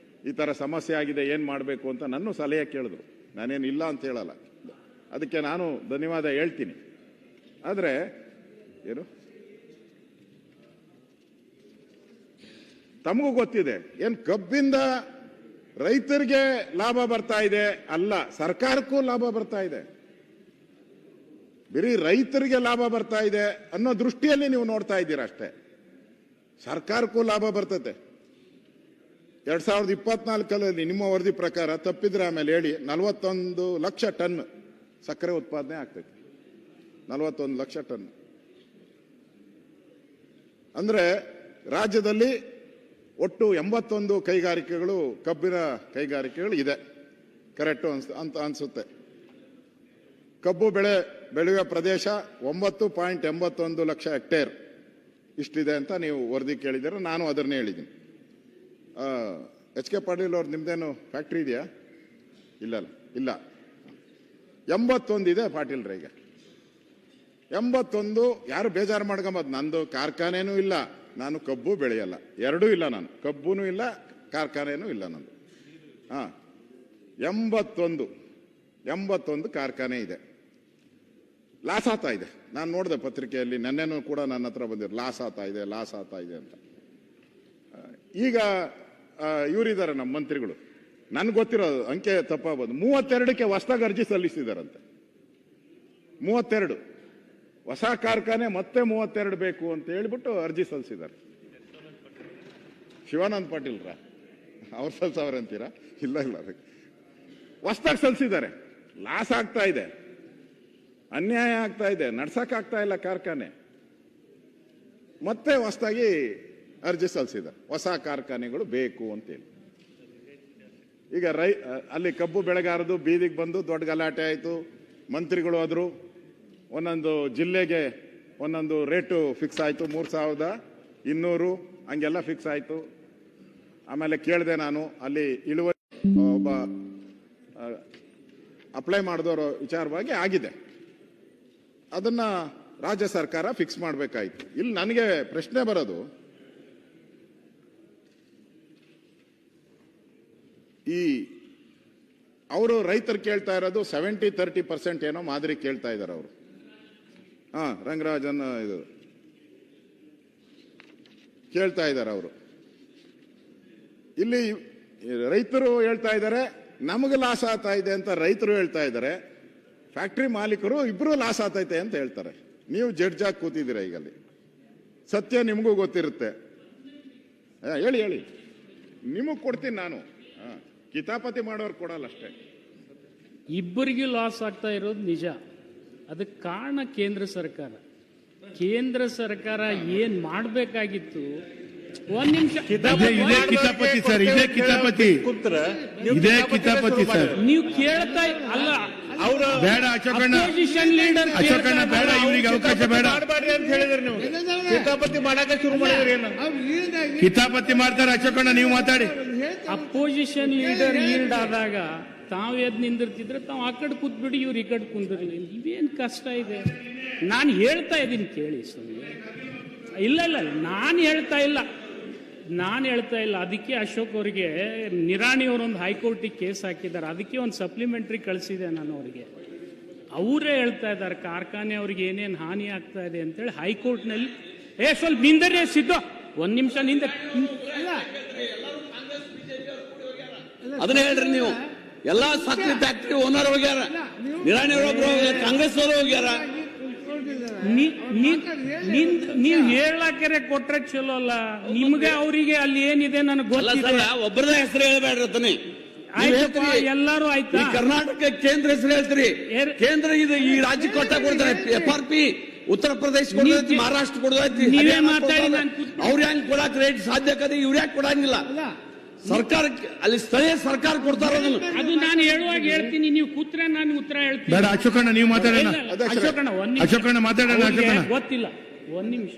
ಈ ಥರ ಸಮಸ್ಯೆ ಆಗಿದೆ, ಏನು ಮಾಡಬೇಕು ಅಂತ ನನ್ನ ಸಲಹೆ ಕೇಳಿದ್ರು. ನಾನೇನು ಇಲ್ಲ ಅಂತ ಹೇಳಲ್ಲ, ಅದಕ್ಕೆ ನಾನು ಧನ್ಯವಾದ ಹೇಳ್ತೀನಿ. ಆದರೆ ಏನು ತಮಗೂ ಗೊತ್ತಿದೆ, ಏನು ಕಬ್ಬಿಂದ ರೈತರಿಗೆ ಲಾಭ ಬರ್ತಾ ಇದೆ ಅಲ್ಲ, ಸರ್ಕಾರಕ್ಕೂ ಲಾಭ ಬರ್ತಾ ಇದೆ. ಬರೀ ರೈತರಿಗೆ ಲಾಭ ಬರ್ತಾ ಇದೆ ಅನ್ನೋ ದೃಷ್ಟಿಯಲ್ಲಿ ನೀವು ನೋಡ್ತಾ ಇದ್ದೀರಾ ಅಷ್ಟೇ. ಸರ್ಕಾರಕ್ಕೂ ಲಾಭ ಬರ್ತದೆ. 2024 ನಿಮ್ಮ ವರದಿ ಪ್ರಕಾರ, ತಪ್ಪಿದ್ರೆ ಆಮೇಲೆ ಹೇಳಿ, 41 ಲಕ್ಷ ಟನ್ ಸಕ್ಕರೆ ಉತ್ಪಾದನೆ ಆಗ್ತೈತೆ. 41 ಲಕ್ಷ ಟನ್ ಅಂದ್ರೆ ರಾಜ್ಯದಲ್ಲಿ ಒಟ್ಟು 81 ಕೈಗಾರಿಕೆಗಳು, ಕಬ್ಬಿನ ಕೈಗಾರಿಕೆಗಳು ಇದೆ. ಕರೆಕ್ಟು ಅಂತ ಅನ್ಸುತ್ತೆ. ಕಬ್ಬು ಬೆಳೆಯುವ ಪ್ರದೇಶ 9.81 ಲಕ್ಷ ಹೆಕ್ಟೇರ್ ಇಷ್ಟಿದೆ ಅಂತ ನೀವು ವರದಿ ಕೇಳಿದ್ದೀರ. ನಾನು ಅದನ್ನೇ ಹೇಳಿದ್ದೀನಿ. HK ಪಾಟೀಲ್ ಅವ್ರು ನಿಮ್ದೇನು ಫ್ಯಾಕ್ಟ್ರಿ ಇದೆಯಾ? ಇಲ್ಲ. 81 ಇದೆ ಪಾಟೀಲ್ರ. ಈಗ 81, ಯಾರು ಬೇಜಾರು ಮಾಡ್ಕೊಂಬದು, ನಂದು ಕಾರ್ಖಾನೆನೂ ಇಲ್ಲ, ನಾನು ಕಬ್ಬು ಬೆಳೆಯಲ್ಲ, ಎರಡೂ ಇಲ್ಲ. ನಾನು ಕಬ್ಬುನೂ ಇಲ್ಲ, ಕಾರ್ಖಾನೆನೂ ಇಲ್ಲ ನಂದು. 81 ಕಾರ್ಖಾನೆ ಇದೆ. ಲಾಸ್ ಆಗ್ತಾ ಇದೆ. ನಾನು ನೋಡಿದೆ ಪತ್ರಿಕೆಯಲ್ಲಿ, ನೆನ್ನೆನೂ ಕೂಡ ನನ್ನ ಹತ್ರ ಬಂದಿರು, ಲಾಸ್ ಆಗ್ತಾ ಇದೆ ಅಂತ. ಈಗ ಇವರಿದ್ದಾರೆ ನಮ್ಮ ಮಂತ್ರಿಗಳು, ನನ್ಗೆ ಗೊತ್ತಿರೋದು ಅಂಕೆ ತಪ್ಪಾಗ್ಬೋದು, 32ಕ್ಕೆ ಹೊಸದಾಗಿ ಅರ್ಜಿ ಸಲ್ಲಿಸಿದಾರಂತೆ. 32 ಹೊಸ ಕಾರ್ಖಾನೆ ಮತ್ತೆ 32 ಬೇಕು ಅಂತ ಹೇಳ್ಬಿಟ್ಟು ಅರ್ಜಿ ಸಲ್ಲಿಸಿದ್ದಾರೆ. ಶಿವಾನಂದ ಪಾಟೀಲ್ರ ಅವ್ರು ಸಲ್ಸವ್ರೆ ಅಂತೀರಾ? ಇಲ್ಲ, ಹೊಸದಾಗಿ ಸಲ್ಲಿಸಿದ್ದಾರೆ. ಲಾಸ್ ಆಗ್ತಾ ಇದೆ, ಅನ್ಯಾಯ ಆಗ್ತಾ ಇದೆ, ನಡ್ಸಕ್ಕಾಗ್ತಾ ಇಲ್ಲ ಕಾರ್ಖಾನೆ. ಮತ್ತೆ ಹೊಸದಾಗಿ ಅರ್ಜಿ ಸಲ್ಲಿಸಿದ್ದಾರೆ, ಹೊಸ ಕಾರ್ಖಾನೆಗಳು ಬೇಕು ಅಂತೇಳಿ. ಈಗ ಅಲ್ಲಿ ಕಬ್ಬು ಬೆಳೆಗಾರದು ಬೀದಿಗೆ ಬಂದು ದೊಡ್ಡ ಗಲಾಟೆ ಆಯಿತು. ಮಂತ್ರಿಗಳು ಹೋದ್ರು, ಒಂದೊಂದು ಜಿಲ್ಲೆಗೆ ಒಂದೊಂದು ರೇಟು ಫಿಕ್ಸ್ ಆಯಿತು. 3200 ಹಂಗೆಲ್ಲ ಫಿಕ್ಸ್ ಆಯಿತು. ಆಮೇಲೆ ಕೇಳಿದೆ ನಾನು, ಅಲ್ಲಿ ಇಳುವರಿ ಒಬ್ಬ ಅಪ್ಲೈ ಮಾಡಿದವರ ವಿಚಾರವಾಗಿ ಆಗಿದೆ, ಅದನ್ನ ರಾಜ್ಯ ಸರ್ಕಾರ ಫಿಕ್ಸ್ ಮಾಡಬೇಕಾಯಿತು. ಇಲ್ಲಿ ನನಗೆ ಪ್ರಶ್ನೆ ಬರೋದು, ಈ ಅವರು ರೈತರು ಕೇಳ್ತಾ ಇರೋದು 70-30% ಏನೋ ಮಾದರಿ ಕೇಳ್ತಾ ಇದ್ದಾರೆ ಅವರು. ರಂಗರಾಜನ್ ಇದು ಕೇಳ್ತಾ ಇದ್ದಾರೆ ಅವರು. ಇಲ್ಲಿ ರೈತರು ಹೇಳ್ತಾ ಇದ್ದಾರೆ ನಮಗೆ ಲಾಸ್ ಆಗ್ತಾ ಇದೆ ಅಂತ ರೈತರು ಹೇಳ್ತಾ ಇದ್ದಾರೆ, ಫ್ಯಾಕ್ಟ್ರಿ ಮಾಲೀಕರು ಇಬ್ರು ಲಾಸ್ ಆಗ್ತೈತೆ ಅಂತ ಹೇಳ್ತಾರೆ. ನೀವು ಜಡ್ಜ್ ಆಗಿ ಕೂತಿದ್ದೀರಾ. ಈಗ ಅಲ್ಲಿ ಸತ್ಯ ನಿಮಗೂ ಗೊತ್ತಿರುತ್ತೆ. ಹೇಳಿ, ನಿಮಗ್ ಕೊಡ್ತೀನಿ ನಾನು, ಕಿತಾಪತಿ ಮಾಡೋರು ಕೊಡಲ್ಲ ಅಷ್ಟೇ. ಇಬ್ಬರಿಗೂ ಲಾಸ್ ಆಗ್ತಾ ಇರೋದು ನಿಜ. ಅದಕ್ಕೆ ಕಾರಣ ಕೇಂದ್ರ ಸರ್ಕಾರ. ಕೇಂದ್ರ ಸರ್ಕಾರ ಏನ್ ಮಾಡಬೇಕಾಗಿತ್ತು, ಒಂದ್ ನಿಮಿಷ, ಕಿತಾಪತಿ ಸರ್, ಇದೇ ಕಿತಾಪತಿ ಸರ್. ನೀವು ಕೇಳ್ತಾ ಅಲ್ಲ, ಬೇಡ ಅಶೋಕಣ್ಣ ಬೇಡ, ಇವರಿಗೆ ಅವಕಾಶ ಬೇಡ. ಕಿತಾಪತಿ ಮಾಡಕ್ಕೆ ಶುರು ಮಾಡಿದ್ರಿ, ಕಿತಾಪತಿ ಮಾಡ್ತಾರೆ. ಅಶೋಕಣ್ಣ ನೀವು ಮಾತಾಡಿ. ಅಪೋಸಿಷನ್ ಲೀಡರ್ ಈಲ್ಡ್ ಆದಾಗ ತಾವು ಎದ್ ನಿಂದಿರ್ತಿದ್ರೆ ತಾವು ಆ ಕಡೆ ಕೂತ್ಬಿಡಿ, ಇವ್ರು ಈ ಕಡೆ ಕುಂದಿರ್ಲಿ. ಇವೇನ್ ಕಷ್ಟ ಇದೆ? ನಾನು ಹೇಳ್ತಾ ಇದ್ದೀನಿ ಕೇಳಿ ಸುಮ್ಮನೆ. ಇಲ್ಲ, ನಾನು ಹೇಳ್ತಾ ಇಲ್ಲ. ನಾನು ಹೇಳ್ತಾ ಇಲ್ಲ. ಅದಕ್ಕೆ ಅಶೋಕ್ ಅವರಿಗೆ ನಿರಾಣಿ ಅವರೊಂದು ಹೈಕೋರ್ಟಿಗೆ ಕೇಸ್ ಹಾಕಿದ್ದಾರೆ. ಅದಕ್ಕೆ ಒಂದು ಸಪ್ಲಿಮೆಂಟ್ರಿ ಕಳಿಸಿದೆ ನಾನು ಅವರಿಗೆ. ಅವರೇ ಹೇಳ್ತಾ ಇದ್ದಾರೆ ಕಾರ್ಖಾನೆ ಅವ್ರಿಗೆ ಏನೇನು ಹಾನಿ ಆಗ್ತಾ ಇದೆ ಅಂತೇಳಿ ಹೈಕೋರ್ಟ್ನಲ್ಲಿ. ಸ್ವಲ್ಪ ನಿಂದರೆ ಸಿದ್ದು, ಒಂದು ನಿಮಿಷ ನಿಂದ. ಅದನ್ನ ಹೇಳ್ರಿ ನೀವು. ಎಲ್ಲಾ ಸಕ್ರೆ ಫ್ಯಾಕ್ಟ್ರಿ ಓನರ್ ಹೋಗ್ಯಾರ, ನಿರಾಣಿ ಒಬ್ಬರು ಕಾಂಗ್ರೆಸ್ ಅವರು ಹೋಗ್ಯಾರ. ನೀವ್ ಹೇಳಕ್ಕೆ ಕೊಟ್ರೆ ಚಲೋ ಅಲ್ಲ. ನಿಮ್ಗೆ ಅವರಿಗೆ ಅಲ್ಲಿ ಏನಿದೆ ನನಗೆ ಗೊತ್ತಿಲ್ಲ. ಒಬ್ಬರದ ಹೆಸರು ಹೇಳ್ಬೇಡ್ರಿ. ಎಲ್ಲರೂ ಆಯ್ತಾ? ಕರ್ನಾಟಕ ಕೇಂದ್ರ ಹೆಸರು ಹೇಳ್ತೀರಿ. ಕೇಂದ್ರ ಇದು ಈ ರಾಜ್ಯ ಕೊಟ್ಟ ಕೊಡ್ತಾರೆ. FRP ಉತ್ತರ ಪ್ರದೇಶ ಕೊಡೋದೈತಿ, ಮಹಾರಾಷ್ಟ್ರ ಕೊಡೋದೈತಿ. ನೀವೇ ಮಾತಾಡಿ. ಅವ್ರ ಹೆಂಗ್ ಕೊಡಕ್ ರೇಟ್ ಸಾಧ್ಯ ಕದೆ, ಇವ್ರ ಯಾಕೆ ಕೊಡಂಗಿಲ್ಲ? ಸರ್ಕಾರಕ್ಕೆ ಅಲ್ಲಿ ಸ್ಥಳೀಯ ಸರ್ಕಾರ ಕೊಡ್ತಾರ. ಅದು ನಾನು ಹೇಳುವಾಗ ಹೇಳ್ತೀನಿ, ನೀವು ಕೂತ್ರೆ ನಾನು ಉತ್ತರ ಹೇಳ್ತೀನಿ. ಬೇಡ ಅಶೋಕಣ್ಣ, ನೀವು ಮಾತಾಡೋಣ. ಅಶೋಕಣ್ಣ ಮಾತಾಡೋಣ. ಗೊತ್ತಿಲ್ಲ, ಒಂದ್ ನಿಮಿಷ.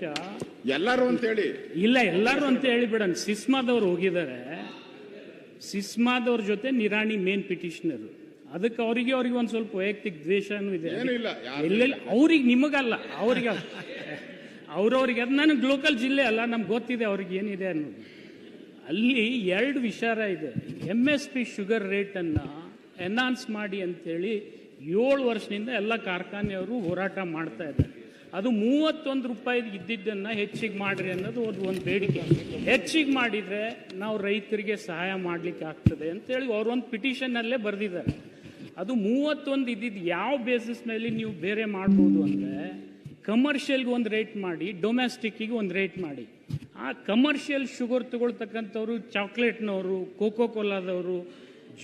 ಎಲ್ಲರೂ ಅಂತ ಹೇಳಿ ಇಲ್ಲ, ಎಲ್ಲರೂ ಅಂತ ಹೇಳಿ ಬಿಡೋಣ. ಸಿಸ್ಮಾದವ್ರು ಹೋಗಿದ್ದಾರೆ. ಸಿಸ್ಮಾದವ್ರ ಜೊತೆ ನಿರಾಣಿ ಮೇನ್ ಪಿಟಿಷನರ್. ಅದಕ್ಕೆ ಅವರಿಗೆ ಒಂದ್ ಸ್ವಲ್ಪ ವೈಯಕ್ತಿಕ ದ್ವೇಷನೂ ಇದೆ. ಇಲ್ಲ, ಅವ್ರಿಗೆ ನಿಮಗಲ್ಲ, ಅವ್ರಿಗೆ ಅವ್ರವ್ರಿಗೆ. ಅದು ನನಗೆ ಲೋಕಲ್ ಜಿಲ್ಲೆ ಅಲ್ಲ, ನಮ್ಗೆ ಗೊತ್ತಿದೆ ಅವ್ರಿಗೆ ಏನಿದೆ ಅನ್ನೋದು. ಅಲ್ಲಿ 2 ವಿಚಾರ ಇದೆ. MSP ಶುಗರ್ ರೇಟನ್ನು ಎನ್ಹಾನ್ಸ್ ಮಾಡಿ ಅಂತೇಳಿ 7 ವರ್ಷದಿಂದ ಎಲ್ಲ ಕಾರ್ಖಾನೆಯವರು ಹೋರಾಟ ಮಾಡ್ತಾ ಇದ್ದಾರೆ. ಅದು 31 ರೂಪಾಯಿ ಇದ್ದಿದ್ದನ್ನು ಹೆಚ್ಚಿಗೆ ಮಾಡ್ರಿ ಅನ್ನೋದು ಒಂದು ಬೇಡಿಕೆ. ಹೆಚ್ಚಿಗೆ ಮಾಡಿದರೆ ನಾವು ರೈತರಿಗೆ ಸಹಾಯ ಮಾಡಲಿಕ್ಕೆ ಆಗ್ತದೆ ಅಂತೇಳಿ ಅವರೊಂದು ಪಿಟಿಷನ್ನಲ್ಲೇ ಬರೆದಿದ್ದಾರೆ. ಅದು 31 ಇದ್ದಿದ್ದು ಯಾವ ಬೇಸಿಸ್ ಮೇಲೆ ನೀವು ಬೇರೆ ಮಾಡ್ಬೋದು ಅಂದರೆ, ಕಮರ್ಷಿಯಲ್ಗೆ ಒಂದು ರೇಟ್ ಮಾಡಿ, ಡೊಮೆಸ್ಟಿಕ್ಕಿಗೆ ಒಂದು ರೇಟ್ ಮಾಡಿ. ಆ ಕಮರ್ಷಿಯಲ್ ಶುಗರ್ ತಗೊಳ್ತಕ್ಕಂಥವ್ರು, ಚಾಕ್ಲೇಟ್ನವರು, ಕೋಕೋ ಕೋಲಾದವರು,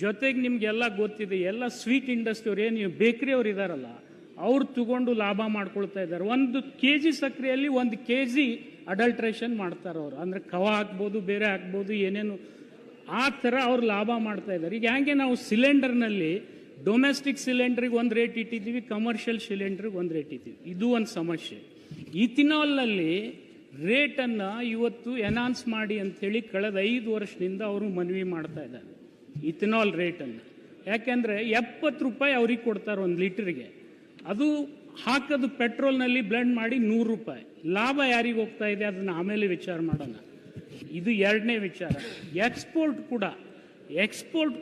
ಜೊತೆಗೆ ನಿಮಗೆಲ್ಲ ಗೊತ್ತಿದೆ ಎಲ್ಲ ಸ್ವೀಟ್ ಇಂಡಸ್ಟ್ರಿಯವ್ರು, ಏನು ಬೇಕ್ರಿ ಅವ್ರು ಇದ್ದಾರಲ್ಲ, ಅವ್ರು ತಗೊಂಡು ಲಾಭ ಮಾಡ್ಕೊಳ್ತಾ ಇದ್ದಾರೆ. 1 kg ಸಕ್ಕರೆಯಲ್ಲಿ 1 kg ಅಡಲ್ಟ್ರೇಷನ್ ಮಾಡ್ತಾರೆ ಅವರು. ಅಂದರೆ ಕವ ಹಾಕ್ಬೋದು, ಬೇರೆ ಹಾಕ್ಬೋದು, ಏನೇನು ಆ ಥರ ಅವ್ರು ಲಾಭ ಮಾಡ್ತಾ ಇದ್ದಾರೆ. ಈಗ ಹ್ಯಾಂಗೆ ನಾವು ಸಿಲಿಂಡರ್ನಲ್ಲಿ ಡೊಮೆಸ್ಟಿಕ್ ಸಿಲಿಂಡ್ರಿಗೆ ಒಂದು ರೇಟ್ ಇಟ್ಟಿದ್ದೀವಿ, ಕಮರ್ಷಿಯಲ್ ಸಿಲಿಂಡ್ರಿಗೆ ಒಂದು ರೇಟ್ ಇಟ್ಟಿದ್ದೀವಿ. ಇದು ಒಂದು ಸಮಸ್ಯೆ. ಇಥಿನಾಲ್ನಲ್ಲಿ ರೇಟನ್ನು ಇವತ್ತು ಎನ್ಹಾನ್ಸ್ ಮಾಡಿ ಅಂಥೇಳಿ ಕಳೆದ 5 ವರ್ಷದಿಂದ ಅವರು ಮನವಿ ಮಾಡ್ತಾ ಇದ್ದಾರೆ ಇಥಿನಾಲ್ ರೇಟನ್ನು. ಯಾಕೆಂದರೆ 70 ರೂಪಾಯಿ ಅವ್ರಿಗೆ ಕೊಡ್ತಾರೆ 1 ಲೀಟ್ರಿಗೆ. ಅದು ಹಾಕೋದು ಪೆಟ್ರೋಲ್ನಲ್ಲಿ ಬ್ಲೆಂಡ್ ಮಾಡಿ 100 ರೂಪಾಯಿ. ಲಾಭ ಯಾರಿಗೆ ಹೋಗ್ತಾ ಇದೆ ಅದನ್ನು ಆಮೇಲೆ ವಿಚಾರ ಮಾಡೋಣ. ಇದು 2ನೇ ವಿಚಾರ. ಎಕ್ಸ್ಪೋರ್ಟ್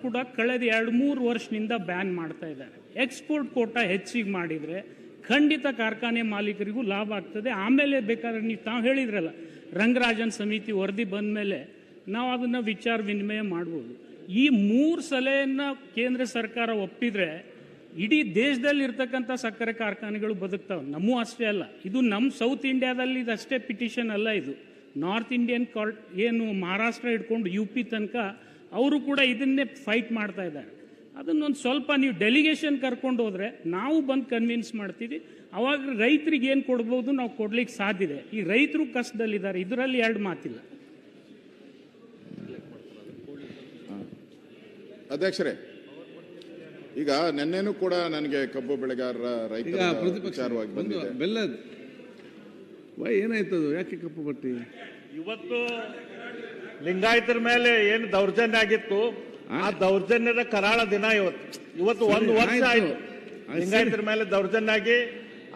ಕೂಡ ಕಳೆದ 2-3 ವರ್ಷದಿಂದ ಬ್ಯಾನ್ ಮಾಡ್ತಾ ಇದ್ದಾರೆ. ಎಕ್ಸ್ಪೋರ್ಟ್ ಕೋಟಾ ಹೆಚ್ಚಿಗೆ ಮಾಡಿದರೆ ಖಂಡಿತ ಕಾರ್ಖಾನೆ ಮಾಲೀಕರಿಗೂ ಲಾಭ ಆಗ್ತದೆ. ಆಮೇಲೆ ಬೇಕಾದ್ರೆ ನೀವು ತಾವು ಹೇಳಿದ್ರಲ್ಲ, ರಂಗರಾಜನ್ ಸಮಿತಿ ವರದಿ ಬಂದ ಮೇಲೆ ನಾವು ಅದನ್ನು ವಿಚಾರ ವಿನಿಮಯ ಮಾಡ್ಬೋದು. ಈ 3 ಸಲಹೆಯನ್ನು ಕೇಂದ್ರ ಸರ್ಕಾರ ಒಪ್ಪಿದರೆ ಇಡೀ ದೇಶದಲ್ಲಿ ಇರ್ತಕ್ಕಂಥ ಸಕ್ಕರೆ ಕಾರ್ಖಾನೆಗಳು ಬದುಕ್ತಾವೆ. ನಮ್ಮೂ ಅಷ್ಟೇ ಅಲ್ಲ, ಇದು ನಮ್ಮ ಸೌತ್ ಇಂಡಿಯಾದಲ್ಲಿ ಇದಷ್ಟೇ ಪಿಟಿಷನ್ ಅಲ್ಲ. ಇದು ನಾರ್ತ್ ಇಂಡಿಯನ್ ಕಾರ್ಟ್ ಏನು ಮಹಾರಾಷ್ಟ್ರ ಹಿಡ್ಕೊಂಡು UP ತನಕ ಅವರು ಕೂಡ ಇದನ್ನೇ ಫೈಟ್ ಮಾಡ್ತಾ ಇದ್ದಾರೆ. ಅದನ್ನೊಂದು ಸ್ವಲ್ಪ ನೀವು ಡೆಲಿಗೇಷನ್ ಕರ್ಕೊಂಡು ಹೋದರೆ ನಾವು ಬಂದು ಕನ್ವಿನ್ಸ್ ಮಾಡ್ತೀವಿ. ಅವಾಗ ರೈತರಿಗೆ ಏನು ಕೊಡ್ಬೋದು ನಾವು ಕೊಡ್ಲಿಕ್ಕೆ ಸಾಧ್ಯ ಇದೆ. ಈ ರೈತರು ಕಷ್ಟದಲ್ಲಿದ್ದಾರೆ, ಇದರಲ್ಲಿ 2 ಮಾತಿಲ್ಲ. ಅಧ್ಯಕ್ಷರೇ, ಈಗ ನೆನ್ನೆನೂ ಕೂಡ ನನಗೆ ಕಬ್ಬು ಬೆಳೆಗಾರರ ರೈತರ ವಿಚಾರವಾಗಿ ಬಂದಿದೆ. ಬೆಲ್ಲದ ಏನಾಯ್ತದು, ಯಾಕೆ ಕಪ್ಪು ಬಟ್ಟಿ? ಇವತ್ತು ಲಿಂಗಾಯತರ ಮೇಲೆ ಏನು ದೌರ್ಜನ್ಯ ಆಗಿತ್ತು, ಆ ದೌರ್ಜನ್ಯದ ಕರಾಳ ದಿನ ಇವತ್ತು 1 ವರ್ಷ ಆಯ್ತು. ಲಿಂಗಾಯತರ ಮೇಲೆ ದೌರ್ಜನ್ಯ ಆಗಿ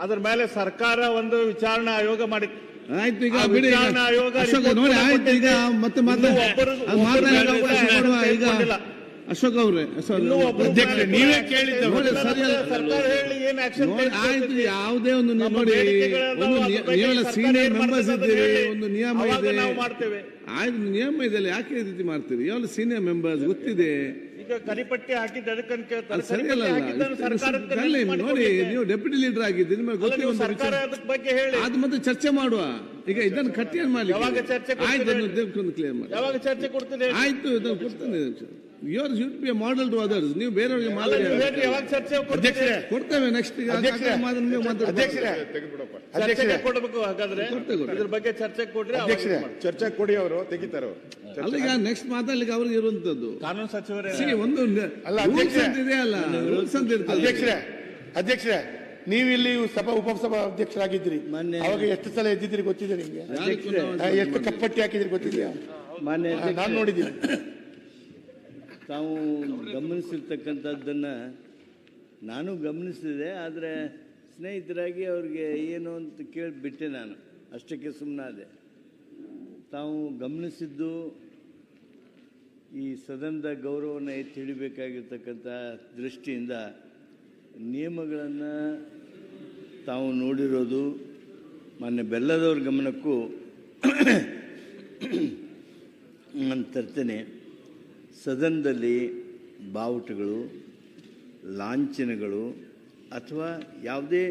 ಅದ್ರ ಮೇಲೆ ಸರ್ಕಾರ ಒಂದು ವಿಚಾರಣಾ ಆಯೋಗ ಮಾಡಿತ್ತು. ಆಯ್ತು, ಈಗ ವಿಚಾರಣಾ ಆಯೋಗ ಮತ್ತೆ ಅಶೋಕ್ ಅವರೇ, ನೀವೇ ಕೇಳಿದ್ದ ಸರ್ಕಾರ ಹೇಳಿ ಏನು ಆಕ್ಷನ್ ಆಯ್ತು. ಯಾವುದೇ ಒಂದು ನೋಡಿ, ನೀವೆಲ್ಲ ಸೀನಿಯರ್ ಮೆಂಬರ್ಸ್ ಇದ್ದೀರಿ, ಒಂದು ನಿಯಮ ಇದೆ, ಮಾಡ್ತೇವೆ. ಆಯ್ತು, ನಿಯಮ ಇದೆ, ಯಾಕೆ ಈ ರೀತಿ ಮಾಡ್ತೀರಿ? ಯಾವಲ್ಲ ಸೀನಿಯರ್ ಮೆಂಬರ್ಸ್ ಗೊತ್ತಿದೆ. ಈಗ ಕರಿಪಟ್ಟಿ ಹಾಕಿದ್ದು ಅದಕ್ಕಂತ ಕೇಳ್ತಾರೆ. ಸರಿಯಲ್ಲ ನೋಡಿ, ನೀವು ಡೆಪ್ಯೂಟಿ ಲೀಡರ್ ಆಗಿದ್ದೀರಿ, ನಿಮಗೆ ಗೊತ್ತಿದೆ. ಸರ್ಕಾರ ಅದಕ್ಕೆ ಬಗ್ಗೆ ಹೇಳಿ ಅದು ಮತ್ತೆ ಚರ್ಚೆ ಮಾಡುವ. ಈಗ ಇದನ್ನು ಕಟ್ಟಿಯನ್ನು ಮಾಡಿ ಯಾವಾಗ ಚರ್ಚೆ ಕ್ಲಿಯರ್ ಮಾಡಿ. ಯಾವಾಗ ಚರ್ಚೆ ಕೊಡ್ತದೆ? ಆಯ್ತು, ಇದನ್ನು ಕೊಡ್ತೇನೆ. Your should be a model to others. ನೀವು ಬೇರೆಯವರಿಗೆ ಯಾವಾಗ ಚರ್ಚೆ ಕೊಡ್ತೇವೆ. ನೆಕ್ಸ್ಟ್ ಚರ್ಚೆಗೆ ಕೊಡಬೇಕು. ಹಾಗಾದ್ರೆ ಇದ್ರ ಬಗ್ಗೆ ಚರ್ಚೆ ಕೊಡ್ರಿ, ಚರ್ಚೆ ಕೊಡಿ, ಅವರು ತೆಗಿತಾರೆ. ಅಲ್ಲ, ಈಗ ನೆಕ್ಸ್ಟ್ ಮಾತಾಡ್ಲಿಕ್ಕೆ ಅವ್ರಿಗೆ ಇರುವಂತದ್ದು ಕಾನೂನು ಸಚಿವರೇ ಒಂದು ರೂಲ್ಸ್ ಅಂತ ಇದೆ ಅಲ್ಲ, ರೂಲ್ಸ್ ಅಂತ ಇರ್ತದೆ. ಅಧ್ಯಕ್ಷರೇ, ನೀವಿಲ್ಲಿ ಉಪಸಭಾ ಅಧ್ಯಕ್ಷರಾಗಿದ್ದೀರಿ, ಅವಾಗ ಎಷ್ಟು ಸಲ ಎದ್ದಿದ್ದೀರಿ ಗೊತ್ತಿದೆ ನಿಮ್ಗೆ? ಎಷ್ಟು ಕಪ್ಪಟ್ಟಿ ಹಾಕಿದ್ರಿ ಗೊತ್ತಿದೆಯಾ? ನಾನು ನೋಡಿದ್ದೀನಿ. ತಾವು ಗಮನಿಸಿರ್ತಕ್ಕಂಥದ್ದನ್ನು ನಾನು ಗಮನಿಸಿದೆ. ಆದರೆ ಸ್ನೇಹಿತರಾಗಿ ಅವ್ರಿಗೆ ಏನು ಅಂತ ಕೇಳಿಬಿಟ್ಟೆ, ನಾನು ಅಷ್ಟಕ್ಕೆ ಸುಮ್ಮನಾದೆ. ತಾವು ಗಮನಿಸಿದ್ದು ಈ ಸದನದ ಗೌರವವನ್ನು ಎತ್ತಿ ಹಿಡಿಬೇಕಾಗಿರ್ತಕ್ಕಂಥ ದೃಷ್ಟಿಯಿಂದ ನಿಯಮಗಳನ್ನು ತಾವು ನೋಡಿರೋದು ಮಾನ್ಯ ಬೆಲ್ಲದವ್ರ ಗಮನಕ್ಕೂ ನಾನು ತರ್ತೇನೆ. ಸದನದಲ್ಲಿ ಬಾವುಟಗಳು, ಲಾಂಛನಗಳು ಅಥವಾ ಯಾವುದೇ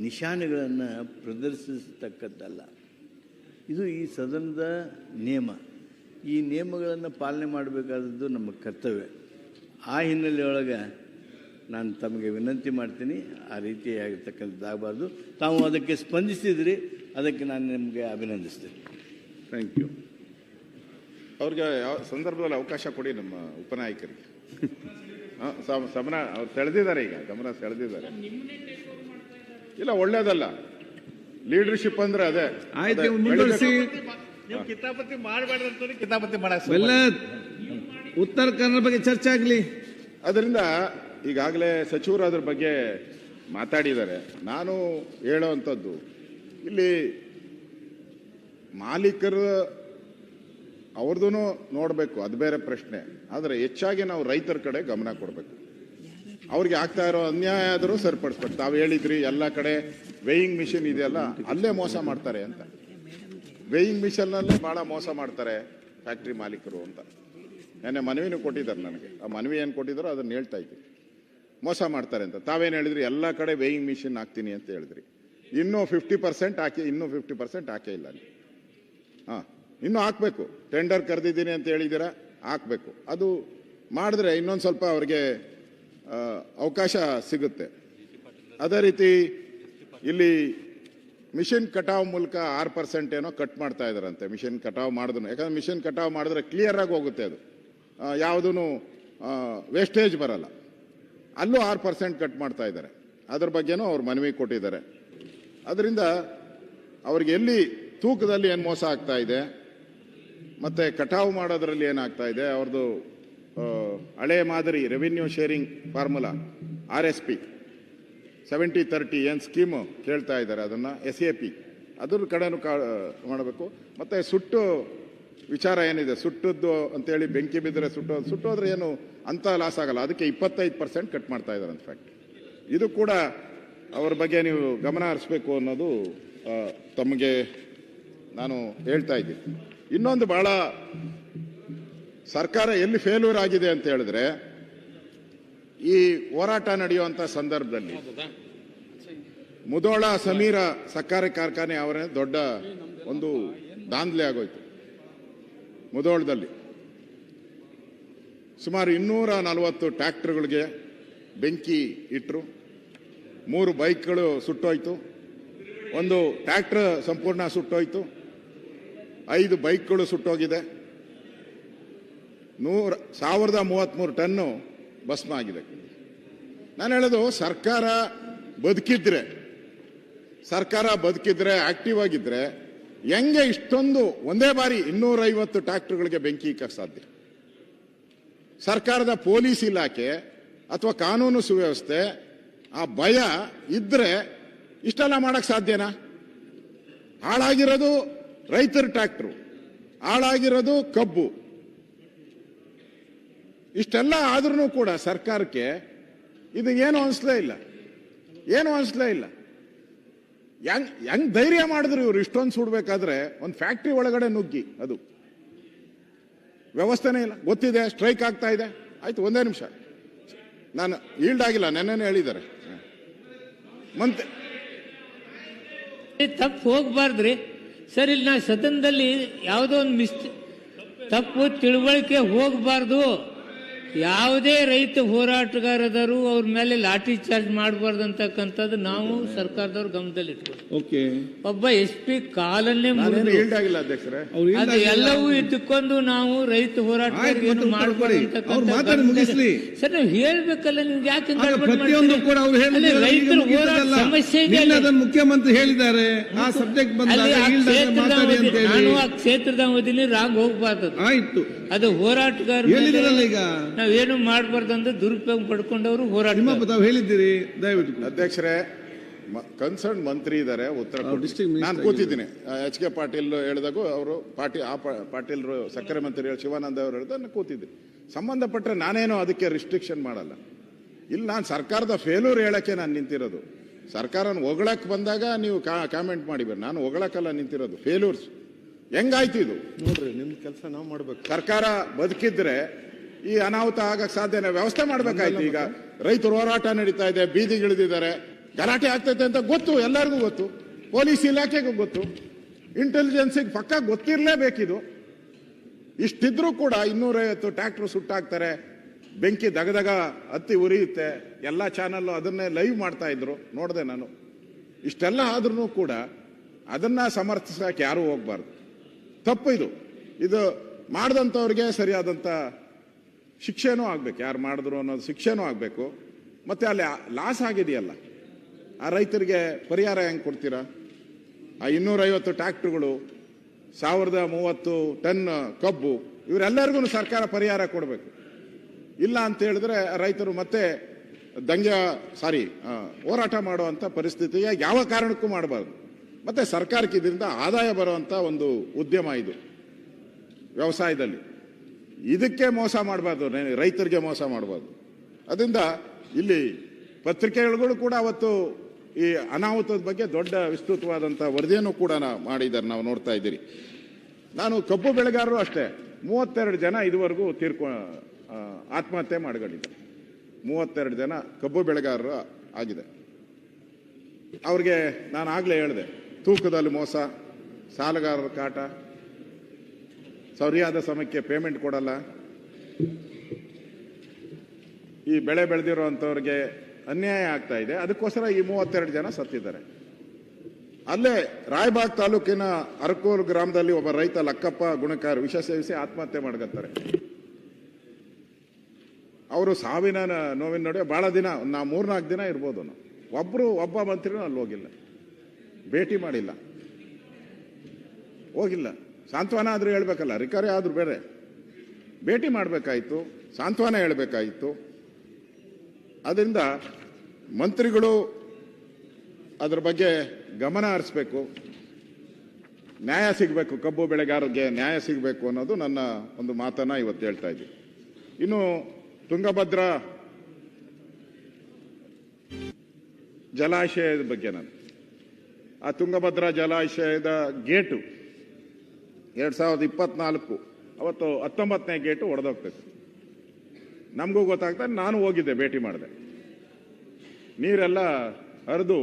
ನಿಶಾನೆಗಳನ್ನು ಪ್ರದರ್ಶಿಸತಕ್ಕದ್ದಲ್ಲ. ಇದು ಈ ಸದನದ ನಿಯಮ. ಈ ನಿಯಮಗಳನ್ನು ಪಾಲನೆ ಮಾಡಬೇಕಾದದ್ದು ನಮ್ಮ ಕರ್ತವ್ಯ. ಆ ಹಿನ್ನೆಲೆಯೊಳಗೆ ನಾನು ತಮಗೆ ವಿನಂತಿ ಮಾಡ್ತೀನಿ, ಆ ರೀತಿಯಾಗಿರ್ತಕ್ಕಂಥದ್ದಾಗಬಾರ್ದು. ತಾವು ಅದಕ್ಕೆ ಸ್ಪಂದಿಸಿದ್ರಿ, ಅದಕ್ಕೆ ನಾನು ನಿಮಗೆ ಅಭಿನಂದಿಸ್ತೀನಿ. Thank you. ಅವ್ರಿಗೆ ಯಾವ ಸಂದರ್ಭದಲ್ಲಿ ಅವಕಾಶ ಕೊಡಿ ನಮ್ಮ ಉಪನಾಯಕರಿಗೆ. ಸಮನ ಅವ್ರು ಸೆಳೆದಿದ್ದಾರೆ, ಈಗ ಗಮನ ಸೆಳೆದಿದ್ದಾರೆ. ಇಲ್ಲ, ಒಳ್ಳೇದಲ್ಲ. ಲೀಡರ್ಶಿಪ್ ಅಂದ್ರೆ ಅದೇ. ಆಯ್ತು, ಮುಂದುವರಿಸಿ. ನೀವು ಕಿತಾಪತಿ ಮಾಡಬೇಡ್ರಿ ಅಂತ ಕಿತಾಪತಿ ಮಾಡಕ್ ಎಲ್ಲ ಉತ್ತರ ಕನ್ನಡ ಬಗ್ಗೆ ಚರ್ಚೆ ಆಗಲಿ. ಅದರಿಂದ ಈಗಾಗಲೇ ಸಚಿವರು ಅದ್ರ ಬಗ್ಗೆ ಮಾತಾಡಿದ್ದಾರೆ. ನಾನು ಹೇಳೋವಂಥದ್ದು, ಇಲ್ಲಿ ಮಾಲೀಕರು ಅವ್ರದ್ದು ನೋಡಬೇಕು, ಅದು ಬೇರೆ ಪ್ರಶ್ನೆ. ಆದರೆ ಹೆಚ್ಚಾಗಿ ನಾವು ರೈತರ ಕಡೆ ಗಮನ ಕೊಡಬೇಕು. ಅವ್ರಿಗೆ ಆಗ್ತಾ ಇರೋ ಅನ್ಯಾಯ ಆದರೂ ಸರಿಪಡಿಸ್ಬೇಕು. ತಾವು ಹೇಳಿದ್ರಿ ಎಲ್ಲ ಕಡೆ ವೇಯಿಂಗ್ ಮಿಷಿನ್ ಇದೆಯಲ್ಲ, ಅಲ್ಲೇ ಮೋಸ ಮಾಡ್ತಾರೆ ಅಂತ. ವೇಯಿಂಗ್ ಮಿಷನ್ನಲ್ಲೇ ಭಾಳ ಮೋಸ ಮಾಡ್ತಾರೆ ಫ್ಯಾಕ್ಟ್ರಿ ಮಾಲೀಕರು ಅಂತ ನೆನ್ನೆ ಮನವಿನೂ ಕೊಟ್ಟಿದ್ದಾರೆ ನನಗೆ. ಆ ಮನವಿ ಏನು ಕೊಟ್ಟಿದ್ದಾರೋ ಅದನ್ನು ಹೇಳ್ತಾ ಇದ್ದೀನಿ. ಮೋಸ ಮಾಡ್ತಾರೆ ಅಂತ ತಾವೇನು ಹೇಳಿದ್ರಿ, ಎಲ್ಲ ಕಡೆ ವೇಯಿಂಗ್ ಮಿಷಿನ್ ಹಾಕ್ತೀನಿ ಅಂತ ಹೇಳಿದ್ರಿ. ಇನ್ನೂ 50% ಹಾಕಿ, ಇನ್ನೂ 50% ಹಾಕೇ ಇಲ್ಲ. ಹಾಂ, ಇನ್ನೂ ಹಾಕಬೇಕು. ಟೆಂಡರ್ ಕರೆದಿದ್ದೀನಿ ಅಂತ ಹೇಳಿದ್ದೀರಾ, ಹಾಕಬೇಕು. ಅದು ಮಾಡಿದ್ರೆ ಇನ್ನೊಂದು ಸ್ವಲ್ಪ ಅವ್ರಿಗೆ ಅವಕಾಶ ಸಿಗುತ್ತೆ. ಅದೇ ರೀತಿ ಇಲ್ಲಿ ಮಿಷಿನ್ ಕಟಾವ್ ಮೂಲಕ 6% ಏನೋ ಕಟ್ ಮಾಡ್ತಾ ಇದ್ದಾರಂತೆ. ಮಿಷಿನ್ ಕಟಾವ್ ಮಾಡಿದ್ರು, ಯಾಕಂದ್ರೆ ಮಿಷಿನ್ ಕಟಾವ್ ಮಾಡಿದ್ರೆ ಕ್ಲಿಯರ್ ಆಗಿ ಹೋಗುತ್ತೆ, ಅದು ಯಾವುದೂ ವೇಸ್ಟೇಜ್ ಬರಲ್ಲ. ಅಲ್ಲೂ 6% ಕಟ್ ಮಾಡ್ತಾ ಇದ್ದಾರೆ. ಅದ್ರ ಬಗ್ಗೆನೂ ಅವ್ರು ಮನವಿ ಕೊಟ್ಟಿದ್ದಾರೆ. ಅದರಿಂದ ಅವ್ರಿಗೆ ಎಲ್ಲಿ ತೂಕದಲ್ಲಿ ಏನು ಮೋಸ ಆಗ್ತಾ ಇದೆ, ಮತ್ತು ಕಟಾವು ಮಾಡೋದ್ರಲ್ಲಿ ಏನಾಗ್ತಾ ಇದೆ, ಅವ್ರದ್ದು ಹಳೆ ಮಾದರಿ ರೆವಿನ್ಯೂ ಶೇರಿಂಗ್ ಫಾರ್ಮುಲಾ RSP 70-30 ಏನು ಸ್ಕೀಮು ಕೇಳ್ತಾ ಇದ್ದಾರೆ, ಅದನ್ನು SAP ಅದ್ರ ಕಡೆನೂ ಮಾಡಬೇಕು. ಮತ್ತು ಸುಟ್ಟು ವಿಚಾರ ಏನಿದೆ, ಸುಟ್ಟದ್ದು ಅಂತೇಳಿ ಬೆಂಕಿ ಬಿದ್ದರೆ ಸುಟ್ಟೋದ್ರೆ ಏನು ಅಂತ ಲಾಸ್ ಆಗಲ್ಲ, ಅದಕ್ಕೆ 25% ಕಟ್ ಮಾಡ್ತಾ ಇದ್ದಾರೆ ಅಂತ ಫ್ಯಾಕ್ಟ್. ಇದು ಕೂಡ ಅವ್ರ ಬಗ್ಗೆ ನೀವು ಗಮನ ಹರಿಸ್ಬೇಕು ಅನ್ನೋದು ತಮಗೆ ನಾನು ಹೇಳ್ತಾ ಇದ್ದೀನಿ. ಇನ್ನೊಂದು ಭಾಳ ಸರ್ಕಾರ ಎಲ್ಲಿ ಫೇಲ್ಯೂರ್ ಆಗಿದೆ ಅಂತ ಹೇಳಿದ್ರೆ, ಈ ಹೋರಾಟ ನಡೆಯುವಂಥ ಸಂದರ್ಭದಲ್ಲಿ ಮುಧೋಳ ಸಮೀರ ಸಕ್ಕರೆ ಕಾರ್ಖಾನೆ ಅವರೇ ದೊಡ್ಡ ಒಂದು ದಾಂಧಲೆ ಆಗೋಯ್ತು. ಮುಧೋಳದಲ್ಲಿ ಸುಮಾರು 240 ಟ್ರ್ಯಾಕ್ಟರ್ಗಳಿಗೆ ಬೆಂಕಿ ಇಟ್ಟರು. 3 ಬೈಕ್ಗಳು ಸುಟ್ಟೋಯ್ತು. ಒಂದು ಟ್ರ್ಯಾಕ್ಟರ್ ಸಂಪೂರ್ಣ ಸುಟ್ಟೋಯ್ತು. 5 ಬೈಕ್ಗಳು ಸುಟ್ಟೋಗಿದೆ. 1033 ಟನ್ನು ಭಸ್ಮ ಆಗಿದೆ. ನಾನು ಹೇಳೋದು, ಸರ್ಕಾರ ಬದುಕಿದ್ರೆ ಆಕ್ಟಿವ್ ಆಗಿದ್ರೆ ಹೆಂಗೆ ಇಷ್ಟೊಂದು ಒಂದೇ ಬಾರಿ 250 ಟ್ರ್ಯಾಕ್ಟರ್ಗಳಿಗೆ ಬೆಂಕಿ ಇಕ್ಕಕ್ಕೆ ಸಾಧ್ಯ? ಸರ್ಕಾರದ ಪೊಲೀಸ್ ಇಲಾಖೆ ಅಥವಾ ಕಾನೂನು ಸುವ್ಯವಸ್ಥೆ ಆ ಭಯ ಇದ್ರೆ ಇಷ್ಟೆಲ್ಲ ಮಾಡಕ್ ಸಾಧ್ಯನಾ? ಹಾಳಾಗಿರೋದು ರೈತರ ಟ್ರ್ಯಾಕ್ಟರು, ಹಾಳಾಗಿರೋದು ಕಬ್ಬು. ಇಷ್ಟೆಲ್ಲ ಆದ್ರೂ ಕೂಡ ಸರ್ಕಾರಕ್ಕೆ ಇದು ಏನು ಅನಿಸ್ಲೇ ಇಲ್ಲ. ಹೆಂಗ್ ಧೈರ್ಯ ಮಾಡಿದ್ರು ಇವರು ಇಷ್ಟೊಂದು ಸುಡ್ಬೇಕಾದ್ರೆ? ಒಂದು ಫ್ಯಾಕ್ಟ್ರಿ ಒಳಗಡೆ ನುಗ್ಗಿ, ಅದು ವ್ಯವಸ್ಥೆನೇ ಇಲ್ಲ. ಗೊತ್ತಿದೆ ಸ್ಟ್ರೈಕ್ ಆಗ್ತಾ ಇದೆ, ಆಯ್ತು, ಒಂದೇ ನಿಮಿಷ, ನಾನು ಈಲ್ಡ್ ಆಗಿಲ್ಲ, ನೆನ್ನೆನೇ ಹೇಳಿದ್ದಾರೆ. ತಪ್ಪು ಹೋಗ್ಬಾರ್ದ್ರಿ ಸರ್. ಇಲ್ಲಿ ನಾ ಸದನದಲ್ಲಿ ಯಾವುದೋ ಒಂದು ತಪ್ಪು ತಿಳುವಳಿಕೆ ಹೋಗಬಾರ್ದು. ಯಾವುದೇ ರೈತ ಹೋರಾಟಗಾರದರು ಅವ್ರ ಮೇಲೆ ಲಾಠಿ ಚಾರ್ಜ್ ಮಾಡಬಾರ್ದು ಅಂತಕ್ಕಂಥದ್ದು ನಾವು ಸರ್ಕಾರದವ್ರ ಗಮನದಲ್ಲಿ ಇಟ್ಕೊಂಡು, ಒಬ್ಬ SP ಕಾಲನ್ನೇ ಅದು ಎಲ್ಲವೂ ಇಟ್ಟುಕೊಂಡು ನಾವು ರೈತ ಹೋರಾಟಗಾರರು ಮಾಡಬಾರ್ದು ಸರ್. ನಾವು ಹೇಳ್ಬೇಕಲ್ಲ, ನಿಮ್ಗೆ ಯಾಕೆ ರೈತರ ಹೋರಾಟ ಸಮಸ್ಯೆ ಇದೆ. ಮುಖ್ಯಮಂತ್ರಿ ಹೇಳಿದ್ದಾರೆ ನಾನು ಆ ಕ್ಷೇತ್ರದ ಅವಧಿನಿ ರಾಗ್ ಹೋಗ್ಬಾರ್ದು. ಆಯ್ತು, ಅದು ಹೋರಾಟಗಾರರು ಈಗ ನಾವೇನು ಮಾಡಬಾರ್ದು ಅಂದ್ರೆ ದುರುಪಯೋಗ ಪಡ್ಕೊಂಡವರು ಹೋರಾಟ ಹೇಳಿದ್ದೀರಿ. ದಯವಿಟ್ಟು ಅಧ್ಯಕ್ಷರೇ, ಕನ್ಸರ್ನ್ ಮಂತ್ರಿ ಇದ್ದಾರೆ, ಉತ್ತರ ಅವ್ರು district minister ನಾನು ಕೂತಿದ್ದೀನಿ. ಎಚ್ ಕೆ ಪಾಟೀಲ್ ಹೇಳಿದಾಗೂ ಅವರು ಪಾಟೀಲ್ರು ಸಕ್ಕರೆ ಮಂತ್ರಿ ಶಿವಾನಂದ ಅವರು ಹೇಳಿದ ನಾನು ಕೂತಿದ್ದೀನಿ. ಸಂಬಂಧಪಟ್ಟರೆ ನಾನೇನೋ ಅದಕ್ಕೆ ರಿಸ್ಟ್ರಿಕ್ಷನ್ ಮಾಡಲ್ಲ. ಇಲ್ಲಿ ನಾನು ಸರ್ಕಾರದ ಫೇಲ್ಯೂರ್ ಹೇಳಕ್ಕೆ ನಾನು ನಿಂತಿರೋದು. ಸರ್ಕಾರನ ಹೊಗಳಕ್ಕೆ ಬಂದಾಗ ನೀವು ಕಾಮೆಂಟ್ ಮಾಡಿಬೇಡಿ. ನಾನು ಹೊಗಳಕ್ಕಲ್ಲ ನಿಂತಿರೋದು, ಫೇಲ್ಯೂರ್ಸ್ ಹೆಂಗಾಯ್ತು ಇದು ನೋಡ್ರಿ, ನಿಮ್ ಕೆಲಸ ನಾವು ಮಾಡ್ಬೇಕು. ಸರ್ಕಾರ ಬದುಕಿದ್ರೆ ಈ ಅನಾಹುತ ಆಗಕ್ಕೆ ಸಾಧ್ಯನೇ, ವ್ಯವಸ್ಥೆ ಮಾಡ್ಬೇಕಾಯ್ತು. ಈಗ ರೈತರು ಹೋರಾಟ ನಡೀತಾ ಇದೆ, ಬೀದಿಗಿಳಿದಿದ್ದಾರೆ, ಗಲಾಟೆ ಆಗ್ತೈತೆ ಅಂತ ಗೊತ್ತು, ಎಲ್ಲರಿಗೂ ಗೊತ್ತು, ಪೊಲೀಸ್ ಇಲಾಖೆಗೂ ಗೊತ್ತು, ಇಂಟೆಲಿಜೆನ್ಸಿಗೆ ಪಕ್ಕ ಗೊತ್ತಿರಲೇಬೇಕಿದು. ಇಷ್ಟಿದ್ರೂ ಕೂಡ 250 ಟ್ರ್ಯಾಕ್ಟರ್ ಸುಟ್ಟಾಕ್ತಾರೆ, ಬೆಂಕಿ ದಗದಗ ಹತ್ತಿ ಉರಿಯುತ್ತೆ, ಎಲ್ಲ ಚಾನಲ್ಲು ಅದನ್ನೇ ಲೈವ್ ಮಾಡ್ತಾ ಇದ್ರು, ನೋಡಿದೆ ನಾನು. ಇಷ್ಟೆಲ್ಲ ಆದ್ರೂ ಕೂಡ ಅದನ್ನ ಸಮರ್ಥಿಸಕ್ಕೆ ಯಾರೂ ಹೋಗ್ಬಾರ್ದು. ತಪ್ಪು ಇದು. ಇದು ಮಾಡಿದಂಥವ್ರಿಗೆ ಸರಿಯಾದಂಥ ಶಿಕ್ಷೆನೂ ಆಗ್ಬೇಕು, ಯಾರು ಮಾಡಿದ್ರು ಅನ್ನೋದು ಶಿಕ್ಷೆನೂ ಆಗಬೇಕು. ಮತ್ತೆ ಅಲ್ಲಿ ಲಾಸ್ ಆಗಿದೆಯಲ್ಲ, ಆ ರೈತರಿಗೆ ಪರಿಹಾರ ಹೆಂಗೆ ಕೊಡ್ತೀರಾ? ಆ 250 ಟ್ರ್ಯಾಕ್ಟರ್ಗಳು, 1030 ಟನ್ ಕಬ್ಬು, ಇವರೆಲ್ಲರಿಗೂ ಸರ್ಕಾರ ಪರಿಹಾರ ಕೊಡಬೇಕು. ಇಲ್ಲ ಅಂತ ಹೇಳಿದ್ರೆ ರೈತರು ಮತ್ತೆ ಹೋರಾಟ ಮಾಡುವಂಥ ಪರಿಸ್ಥಿತಿಗೆ ಯಾವ ಕಾರಣಕ್ಕೂ ಮಾಡಬಾರ್ದು. ಮತ್ತೆ ಸರ್ಕಾರಕ್ಕೆ ಇದರಿಂದ ಆದಾಯ ಬರುವಂಥ ಒಂದು ಉದ್ಯಮ ಇದು ವ್ಯವಸಾಯದಲ್ಲಿ. ಇದಕ್ಕೆ ಮೋಸ ಮಾಡಬಾರ್ದು, ರೈತರಿಗೆ ಮೋಸ ಮಾಡಬಾರ್ದು. ಅದರಿಂದ ಇಲ್ಲಿ ಪತ್ರಿಕೆಗಳು ಕೂಡ ಅವತ್ತು ಈ ಅನಾಹುತದ ಬಗ್ಗೆ ದೊಡ್ಡ ವಿಸ್ತೃತವಾದಂಥ ವರದಿಯನ್ನು ಕೂಡ ಮಾಡಿದ್ದಾರೆ, ನಾವು ನೋಡ್ತಾ ಇದ್ದೀರಿ. ನಾನು ಕಬ್ಬು ಬೆಳೆಗಾರರು ಅಷ್ಟೇ 32 ಜನ ಇದುವರೆಗೂ ಆತ್ಮಹತ್ಯೆ ಮಾಡಿಕೊಂಡಿದ್ದಾರೆ. 32 ಜನ ಕಬ್ಬು ಬೆಳೆಗಾರರು ಆಗಿದೆ. ಅವ್ರಿಗೆ ನಾನು ಆಗಲೇ ಹೇಳಿದೆ, ತೂಕದಲ್ಲಿ ಮೋಸ, ಸಾಲಗಾರರ ಕಾಟ, ಸರಿಯಾದ ಸಮಯಕ್ಕೆ ಪೇಮೆಂಟ್ ಕೊಡಲ್ಲ, ಈ ಬೆಳೆ ಬೆಳೆದಿರೋಂಥವ್ರಿಗೆ ಅನ್ಯಾಯ ಆಗ್ತಾ ಇದೆ. ಅದಕ್ಕೋಸ್ಕರ ಈ 32 ಜನ ಸತ್ತಿದ್ದಾರೆ. ಅಲ್ಲೇ ರಾಯಬಾಗ್ ತಾಲೂಕಿನ ಅರಕೂರು ಗ್ರಾಮದಲ್ಲಿ ಒಬ್ಬ ರೈತ ಲಕ್ಕಪ್ಪ ಗುಣಕಾರ ವಿಷ ಸೇವಿಸಿ ಆತ್ಮಹತ್ಯೆ ಮಾಡ್ಕೊತಾರೆ. ಅವರು ಸಾವಿನ ನೋವಿನ ನೋಡಿ ಬಹಳ ದಿನ, 3-4 ದಿನ ಇರ್ಬೋದು. ಒಬ್ಬ ಮಂತ್ರಿನೂ ಅಲ್ಲಿ ಹೋಗಿಲ್ಲ, ಭೇಟಿ ಮಾಡಿಲ್ಲ, ಹೋಗಿಲ್ಲ. ಸಾಂತ್ವನ ಆದರೂ ಹೇಳ್ಬೇಕಲ್ಲ, ರಿಕವರಿ ಆದ್ರೂ ಬೇರೆ ಭೇಟಿ ಮಾಡಬೇಕಾಯಿತು, ಸಾಂತ್ವನ ಹೇಳಬೇಕಾಯಿತು. ಅದರಿಂದ ಮಂತ್ರಿಗಳು ಅದ್ರ ಬಗ್ಗೆ ಗಮನ ಹರಿಸ್ಬೇಕು, ನ್ಯಾಯ ಸಿಗಬೇಕು, ಕಬ್ಬು ಬೆಳೆಗಾರರಿಗೆ ನ್ಯಾಯ ಸಿಗಬೇಕು ಅನ್ನೋದು ನನ್ನ ಒಂದು ಮಾತನ್ನ ಇವತ್ತು ಹೇಳ್ತಾ ಇದ್ದೀವಿ. ಇನ್ನು ತುಂಗಭದ್ರಾ ಜಲಾಶಯದ ಬಗ್ಗೆ ಆ ತುಂಗಭದ್ರಾ ಜಲಾಶಯದ ಗೇಟು 2024 ಅವತ್ತು 19ನೇ ಗೇಟು ಒಡೆದೋಗ್ತೈತೆ. ನಮಗೂ ಗೊತ್ತಾಗ್ತದೆ, ನಾನು ಹೋಗಿದ್ದೆ, ಭೇಟಿ ಮಾಡಿದೆ. ನೀರೆಲ್ಲ ಹರಿದು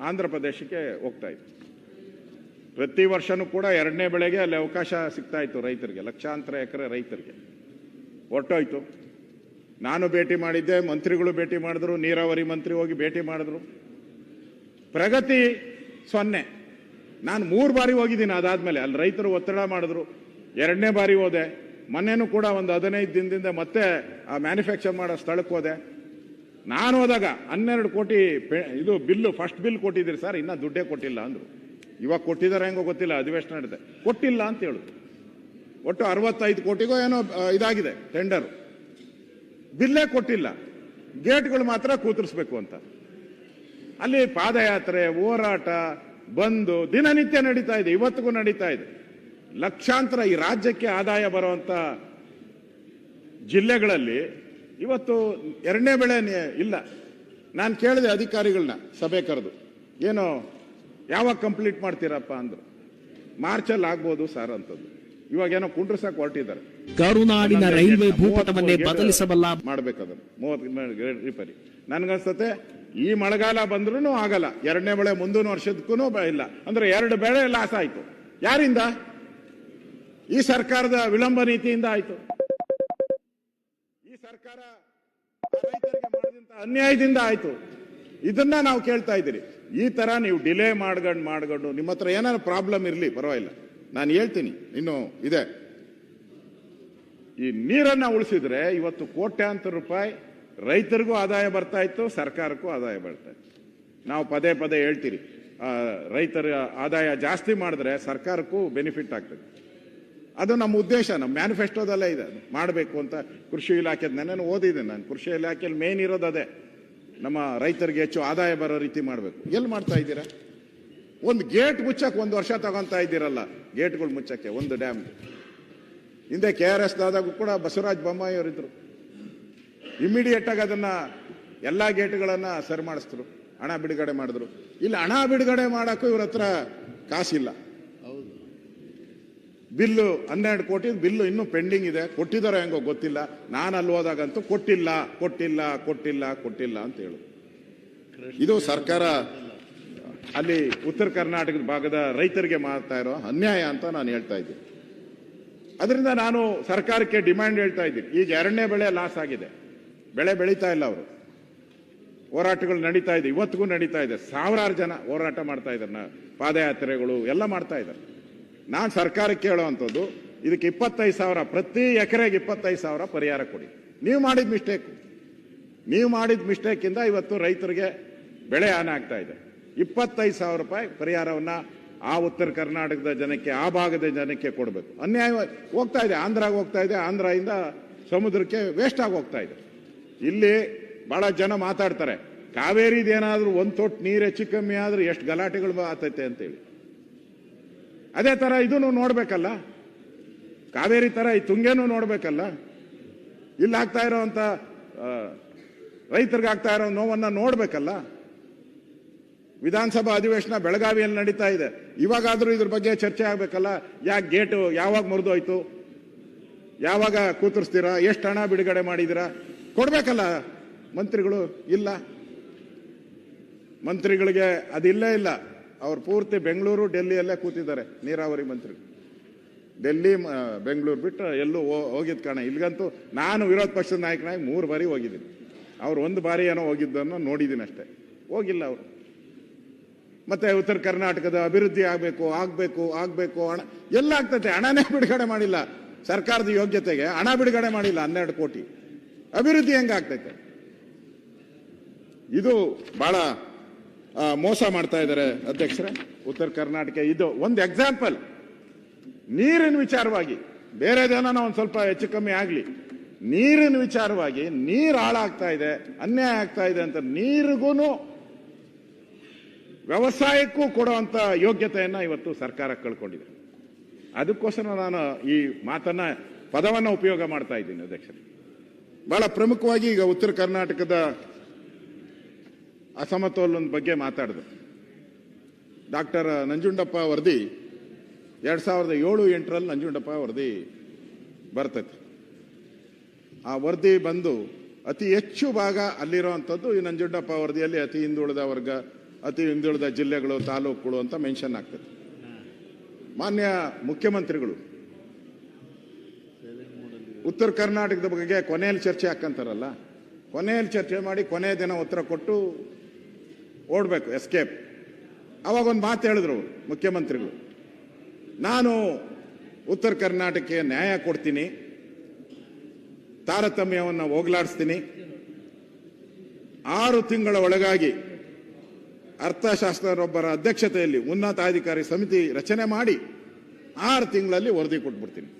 ಆಂಧ್ರ ಪ್ರದೇಶಕ್ಕೆ ಹೋಗ್ತಾ ಇತ್ತು. ಪ್ರತಿ ವರ್ಷನೂ ಕೂಡ 2ನೇ ಬೆಳೆಗೆ ಅಲ್ಲಿ ಅವಕಾಶ ಸಿಗ್ತಾ ಇತ್ತು ರೈತರಿಗೆ, ಲಕ್ಷಾಂತರ ಎಕರೆ ರೈತರಿಗೆ. ಹೊರಟೋಯ್ತು. ನಾನು ಭೇಟಿ ಮಾಡಿದ್ದೆ, ಮಂತ್ರಿಗಳು ಭೇಟಿ ಮಾಡಿದ್ರು, ನೀರಾವರಿ ಮಂತ್ರಿ ಹೋಗಿ ಭೇಟಿ ಮಾಡಿದ್ರು. ಪ್ರಗತಿ 0. ನಾನು 3 ಬಾರಿ ಹೋಗಿದ್ದೀನಿ. ಅದಾದ್ಮೇಲೆ ಅಲ್ಲಿ ರೈತರು ಒತ್ತಡ ಮಾಡಿದ್ರು, 2ನೇ ಬಾರಿ ಹೋದೆ. ಮೊನ್ನೆನೂ ಕೂಡ ಒಂದು 15 ದಿನದಿಂದ ಮತ್ತೆ ಆ ಮ್ಯಾನುಫ್ಯಾಕ್ಚರ್ ಮಾಡೋ ಸ್ಥಳಕ್ಕೆ ಹೋದೆ. ನಾನು ಹೋದಾಗ 12 ಕೋಟಿ ಇದು ಬಿಲ್ಲು, ಫಸ್ಟ್ ಬಿಲ್ ಕೊಟ್ಟಿದ್ದೀರಿ ಸರ್, ಇನ್ನೂ ದುಡ್ಡೇ ಕೊಟ್ಟಿಲ್ಲ ಅಂದ್ರು. ಇವಾಗ ಕೊಟ್ಟಿದ್ದಾರೆ ಹೆಂಗೋ ಗೊತ್ತಿಲ್ಲ, ಅಧಿವೇಶನ ನಡೆದೆ, ಕೊಟ್ಟಿಲ್ಲ ಅಂತ ಹೇಳಿದ್ರು. ಒಟ್ಟು 65 ಕೋಟಿಗೋ ಏನೋ ಇದಾಗಿದೆ ಟೆಂಡರ್, ಬಿಲ್ಲೇ ಕೊಟ್ಟಿಲ್ಲ. ಗೇಟ್ಗಳು ಮಾತ್ರ ಕೂತರಿಸ್ಬೇಕು ಅಂತ. ಅಲ್ಲಿ ಪಾದಯಾತ್ರೆ, ಹೋರಾಟ, ಬಂದು ದಿನನಿತ್ಯ ನಡೀತಾ ಇದೆ, ಇವತ್ತಿಗೂ ನಡೀತಾ ಇದೆ. ಲಕ್ಷಾಂತರ ಈ ರಾಜ್ಯಕ್ಕೆ ಆದಾಯ ಬರುವಂತ ಜಿಲ್ಲೆಗಳಲ್ಲಿ ಇವತ್ತು 2ನೇ ಬೆಳೆ ಇಲ್ಲ. ನಾನು ಕೇಳಿದೆ ಅಧಿಕಾರಿಗಳನ್ನ, ಸಭೆ ಕರೆದು, ಏನೋ ಯಾವಾಗ ಕಂಪ್ಲೀಟ್ ಮಾಡ್ತೀರಪ್ಪ ಅಂದ್ರು. ಮಾರ್ಚಲ್ಲಿ ಆಗ್ಬೋದು ಸರ್ ಅಂತದ್ದು. ಇವಾಗೇನೋ ಕುಂಡ್ರಸಕ್ಕೆ ಹೊರಟಿದ್ದಾರೆ. ಕರುನಾಡಿನ ರೈಲ್ವೆ ಭೂಪಟವನ್ನೇ ಬದಲಿಸಬಲ್ಲ ಮಾಡ್ಬೇಕದನ್ನು 30 ರಿಪೇರಿ. ನನ್ಗನ್ಸತ್ತೆ ಈ ಮಳೆಗಾಲ ಬಂದ್ರೂ ಆಗಲ್ಲ. 2ನೇ ಬೆಳೆ ಮುಂದಿನ ವರ್ಷದಕ್ಕೂ ಇಲ್ಲ ಅಂದ್ರೆ 2 ಬೆಳೆ ಲಾಸ್ ಆಯ್ತು. ಯಾರಿಂದ? ಈ ಸರ್ಕಾರದ ವಿಳಂಬ ನೀತಿಯಿಂದ ಆಯ್ತು. ಈ ಸರ್ಕಾರ ರೈತರಿಗೆ ಮಾಡಿದಂತ ಅನ್ಯಾಯದಿಂದ ಆಯ್ತು. ಇದನ್ನ ನಾವು ಕೇಳ್ತಾ ಇದ್ದೀರಿ. ಈ ತರ ನೀವು ಡಿಲೇ ಮಾಡ್ಕೊಂಡು ನಿಮ್ಮ ಹತ್ರ ಏನಾದ್ರು ಪ್ರಾಬ್ಲಮ್ ಇರಲಿ ಪರವಾಗಿಲ್ಲ, ನಾನು ಹೇಳ್ತೀನಿ, ಇನ್ನು ಇದೆ. ಈ ನೀರನ್ನ ಉಳಿಸಿದ್ರೆ ಇವತ್ತು ಕೋಟ್ಯಾಂತರ ರೂಪಾಯಿ ರೈತರಿಗೂ ಆದಾಯ ಬರ್ತಾ ಇತ್ತು, ಸರ್ಕಾರಕ್ಕೂ ಆದಾಯ ಬರ್ತಾ ಇತ್ತು. ನಾವು ಪದೇ ಪದೇ ಹೇಳ್ತೀರಿ, ರೈತರ ಆದಾಯ ಜಾಸ್ತಿ ಮಾಡಿದ್ರೆ ಸರ್ಕಾರಕ್ಕೂ ಬೆನಿಫಿಟ್ ಆಗ್ತದೆ. ಅದು ನಮ್ಮ ಉದ್ದೇಶ, ನಮ್ಮ ಮ್ಯಾನಿಫೆಸ್ಟೋದಲ್ಲೇ ಇದೆ, ಮಾಡಬೇಕು ಅಂತ. ಕೃಷಿ ಇಲಾಖೆ ನೆನ್ನೆ ಓದಿದ್ದೀನಿ ನಾನು. ಕೃಷಿ ಇಲಾಖೆಯಲ್ಲಿ ಮೇನ್ ಇರೋದು ಅದೇ, ನಮ್ಮ ರೈತರಿಗೆ ಹೆಚ್ಚು ಆದಾಯ ಬರೋ ರೀತಿ ಮಾಡಬೇಕು. ಎಲ್ಲಿ ಮಾಡ್ತಾ ಇದ್ದೀರಾ? ಒಂದು ಗೇಟ್ ಮುಚ್ಚಕ್ಕೆ 1 ವರ್ಷ ತಗೊಂತಾ ಇದ್ದೀರಲ್ಲ, ಗೇಟ್ಗಳು ಮುಚ್ಚಕ್ಕೆ ಒಂದು ಡ್ಯಾಮ್. ಹಿಂದೆ KRS ಆದಾಗೂ ಕೂಡ ಬಸವರಾಜ ಬೊಮ್ಮಾಯಿ ಅವರಿದ್ರು. ಇಮಿಡಿಯೇಟ್ ಆಗಿ ಅದನ್ನ ಎಲ್ಲ ಗೇಟ್ಗಳನ್ನ ಸರಿ ಮಾಡಿಸಿದ್ರು, ಹಣ ಬಿಡುಗಡೆ ಮಾಡಿದ್ರು. ಇಲ್ಲಿ ಹಣ ಬಿಡುಗಡೆ ಮಾಡೋಕ್ಕೂ ಇವ್ರ ಹತ್ರ ಕಾಸಿಲ್ಲ. ಬಿಲ್ಲು 12 ಕೋಟಿ ಬಿಲ್ಲು ಇನ್ನೂ ಪೆಂಡಿಂಗ್ ಇದೆ. ಕೊಟ್ಟಿದ್ದಾರೋ ಹೆಂಗೋ ಗೊತ್ತಿಲ್ಲ. ನಾನು ಅಲ್ಲಿ ಹೋದಾಗಂತೂ ಕೊಟ್ಟಿಲ್ಲ ಕೊಟ್ಟಿಲ್ಲ ಕೊಟ್ಟಿಲ್ಲ ಕೊಟ್ಟಿಲ್ಲ ಅಂತ ಹೇಳು. ಇದು ಸರ್ಕಾರ ಅಲ್ಲಿ ಉತ್ತರ ಕರ್ನಾಟಕದ ಭಾಗದ ರೈತರಿಗೆ ಮಾಡ್ತಾ ಇರೋ ಅನ್ಯಾಯ ಅಂತ ನಾನು ಹೇಳ್ತಾ ಇದ್ದೀನಿ. ಅದರಿಂದ ನಾನು ಸರ್ಕಾರಕ್ಕೆ ಡಿಮ್ಯಾಂಡ್ ಹೇಳ್ತಾ ಇದ್ದೀನಿ. ಈಗ 2ನೇ ಬೆಳೆ ಲಾಸ್ ಆಗಿದೆ, ಬೆಳೆ ಬೆಳೀತಾ ಇಲ್ಲ. ಅವರು ಹೋರಾಟಗಳು ನಡೀತಾ ಇದೆ, ಇವತ್ತಿಗೂ ನಡೀತಾ ಇದೆ. ಸಾವಿರಾರು ಜನ ಹೋರಾಟ ಮಾಡ್ತಾ ಇದ್ದಾರೆ, ಪಾದಯಾತ್ರೆಗಳು ಎಲ್ಲ ಮಾಡ್ತಾ ಇದ್ದಾರೆ. ನಾನು ಸರ್ಕಾರಕ್ಕೆ ಹೇಳುವಂಥದ್ದು, ಇದಕ್ಕೆ 25,000 ಪ್ರತಿ ಎಕರೆಗೆ 25,000 ಪರಿಹಾರ ಕೊಡಿ. ನೀವು ಮಾಡಿದ ಮಿಸ್ಟೇಕಿಂದ ಇವತ್ತು ರೈತರಿಗೆ ಬೆಳೆ ಹಾನಿ ಆಗ್ತಾ ಇದೆ. 25,000 ರೂಪಾಯಿ ಪರಿಹಾರವನ್ನ ಆ ಉತ್ತರ ಕರ್ನಾಟಕದ ಜನಕ್ಕೆ, ಆ ಭಾಗದ ಜನಕ್ಕೆ ಕೊಡಬೇಕು. ಅನ್ಯಾಯ ಹೋಗ್ತಾ ಇದೆ, ಆಂಧ್ರಾಗ ಹೋಗ್ತಾ ಇದೆ, ಆಂಧ್ರದಿಂದ ಸಮುದ್ರಕ್ಕೆ ವೇಸ್ಟ್ ಆಗಿ ಹೋಗ್ತಾ ಇದೆ. ಇಲ್ಲಿ ಬಹಳ ಜನ ಮಾತಾಡ್ತಾರೆ, ಕಾವೇರಿದೇನಾದ್ರೂ 1 ತೊಟ್ಟು ನೀರು ಹೆಚ್ಚು ಕಮ್ಮಿ ಆದ್ರೆ ಎಷ್ಟು ಗಲಾಟೆಗಳು ಆಗ್ತೈತೆ ಅಂತೇಳಿ. ಅದೇ ತರ ಇದನ್ನು ನೋಡ್ಬೇಕಲ್ಲ, ಕಾವೇರಿ ತರ ಈ ತುಂಗೇನು ನೋಡ್ಬೇಕಲ್ಲ. ಇಲ್ಲಿ ಆಗ್ತಾ ಇರೋಂತ ರೈತರಿಗೆ ಆಗ್ತಾ ಇರೋ ನೋವನ್ನ ನೋಡ್ಬೇಕಲ್ಲ. ವಿಧಾನಸಭಾ ಅಧಿವೇಶನ ಬೆಳಗಾವಿಯಲ್ಲಿ ನಡೀತಾ ಇದೆ, ಇವಾಗಾದ್ರೂ ಇದ್ರ ಬಗ್ಗೆ ಚರ್ಚೆ ಆಗ್ಬೇಕಲ್ಲ. ಯಾಕೆ ಗೇಟು ಯಾವಾಗ ಮುರಿದೋಯ್ತು, ಯಾವಾಗ ಕೂತರಿಸ್ತೀರಾ, ಎಷ್ಟು ಹಣ ಬಿಡುಗಡೆ ಮಾಡಿದ್ದೀರಾ ಕೊಡ್ಬೇಕಲ್ಲ ಮಂತ್ರಿಗಳು. ಇಲ್ಲ, ಮಂತ್ರಿಗಳಿಗೆ ಅದಿಲ್ಲೇ ಇಲ್ಲ. ಅವ್ರು ಪೂರ್ತಿ ಬೆಂಗಳೂರು ಡೆಲ್ಲಿಯಲ್ಲೇ ಕೂತಿದ್ದಾರೆ, ನೀರಾವರಿ ಮಂತ್ರಿ. ಡೆಲ್ಲಿ ಬೆಂಗಳೂರು ಬಿಟ್ಟು ಎಲ್ಲೂ ಹೋಗಿದ್ ಕಾರಣ. ಇಲ್ಲಿಗಂತೂ ನಾನು ವಿರೋಧ ಪಕ್ಷದ ನಾಯಕನಾಗಿ 3 ಬಾರಿ ಹೋಗಿದ್ದೀನಿ. ಅವ್ರು 1 ಬಾರಿ ಏನೋ ಹೋಗಿದ್ದನ್ನು ನೋಡಿದ್ದೀನಿ ಅಷ್ಟೇ, ಹೋಗಿಲ್ಲ ಅವರು. ಮತ್ತೆ ಉತ್ತರ ಕರ್ನಾಟಕದ ಅಭಿವೃದ್ಧಿ ಆಗ್ಬೇಕು ಹಣ ಎಲ್ಲ ಆಗ್ತೈತೆ, ಹಣನೇ ಬಿಡುಗಡೆ ಮಾಡಿಲ್ಲ. ಸರ್ಕಾರದ ಯೋಗ್ಯತೆಗೆ ಹಣ ಬಿಡುಗಡೆ ಮಾಡಿಲ್ಲ. 12 ಕೋಟಿ ಅಭಿವೃದ್ಧಿ ಹೆಂಗಾಗ್ತೈತೆ? ಇದು ಬಹಳ ಮೋಸ ಮಾಡ್ತಾ ಇದ್ದಾರೆ ಅಧ್ಯಕ್ಷರೇ ಉತ್ತರ ಕರ್ನಾಟಕ. ಇದು ಒಂದು ಎಕ್ಸಾಂಪಲ್. ನೀರಿನ ವಿಚಾರವಾಗಿ ಬೇರೆದೇನೋ ಒಂದು ಸ್ವಲ್ಪ ಹೆಚ್ಚು ಕಮ್ಮಿ ಆಗಲಿ, ನೀರಿನ ವಿಚಾರವಾಗಿ ನೀರು ಹಾಳಾಗ್ತಾ ಇದೆ, ಅನ್ಯಾಯ ಆಗ್ತಾ ಇದೆ ಅಂತ ನೀರಿಗೂ ವ್ಯವಸಾಯಕ್ಕೂ ಕೊಡುವಂತ ಯೋಗ್ಯತೆಯನ್ನ ಇವತ್ತು ಸರ್ಕಾರ ಕಳ್ಕೊಂಡಿದೆ. ಅದಕ್ಕೋಸ್ಕರ ನಾನು ಈ ಪದವನ್ನ ಉಪಯೋಗ ಮಾಡ್ತಾ ಇದ್ದೀನಿ ಅಧ್ಯಕ್ಷರೇ. ಬಹಳ ಪ್ರಮುಖವಾಗಿ ಈಗ ಉತ್ತರ ಕರ್ನಾಟಕದ ಅಸಮತೋಲನದ ಬಗ್ಗೆ ಮಾತಾಡಿದ್ರು. ಡಾಕ್ಟರ್ ನಂಜುಂಡಪ್ಪ ವರದಿ 2007-8 ನಂಜುಂಡಪ್ಪ ವರದಿ ಬರ್ತೈತೆ. ಆ ವರದಿ ಬಂದು ಅತಿ ಹೆಚ್ಚು ಭಾಗ ಅಲ್ಲಿರುವಂಥದ್ದು ಈ ನಂಜುಂಡಪ್ಪ ವರದಿಯಲ್ಲಿ ಅತಿ ಹಿಂದುಳಿದ ವರ್ಗ, ಅತಿ ಹಿಂದುಳಿದ ಜಿಲ್ಲೆಗಳು, ತಾಲೂಕುಗಳು ಅಂತ ಮೆನ್ಷನ್ ಆಗ್ತದೆ. ಮಾನ್ಯ ಮುಖ್ಯಮಂತ್ರಿಗಳು ಉತ್ತರ ಕರ್ನಾಟಕದ ಬಗ್ಗೆ ಕೊನೆಯಲ್ಲಿ ಚರ್ಚೆ ಹಾಕಂತಾರಲ್ಲ, ಕೊನೆಯಲ್ಲಿ ಚರ್ಚೆ ಮಾಡಿ ಕೊನೆಯ ದಿನ ಉತ್ತರ ಕೊಟ್ಟು ಓಡಬೇಕು, ಎಸ್ಕೇಪ್. ಅವಾಗ ಒಂದು ಮಾತು ಹೇಳಿದ್ರು ಮುಖ್ಯಮಂತ್ರಿಗಳು, ನಾನು ಉತ್ತರ ಕರ್ನಾಟಕಕ್ಕೆ ನ್ಯಾಯ ಕೊಡ್ತೀನಿ, ತಾರತಮ್ಯವನ್ನು ಹೋಗಲಾಡಿಸ್ತೀನಿ, 6 ತಿಂಗಳ ಒಳಗಾಗಿ ಅರ್ಥಶಾಸ್ತ್ರರೊಬ್ಬರ ಅಧ್ಯಕ್ಷತೆಯಲ್ಲಿ ಉನ್ನತಾಧಿಕಾರಿ ಸಮಿತಿ ರಚನೆ ಮಾಡಿ 6 ತಿಂಗಳಲ್ಲಿ ವರದಿ ಕೊಟ್ಬಿಡ್ತೀನಿ.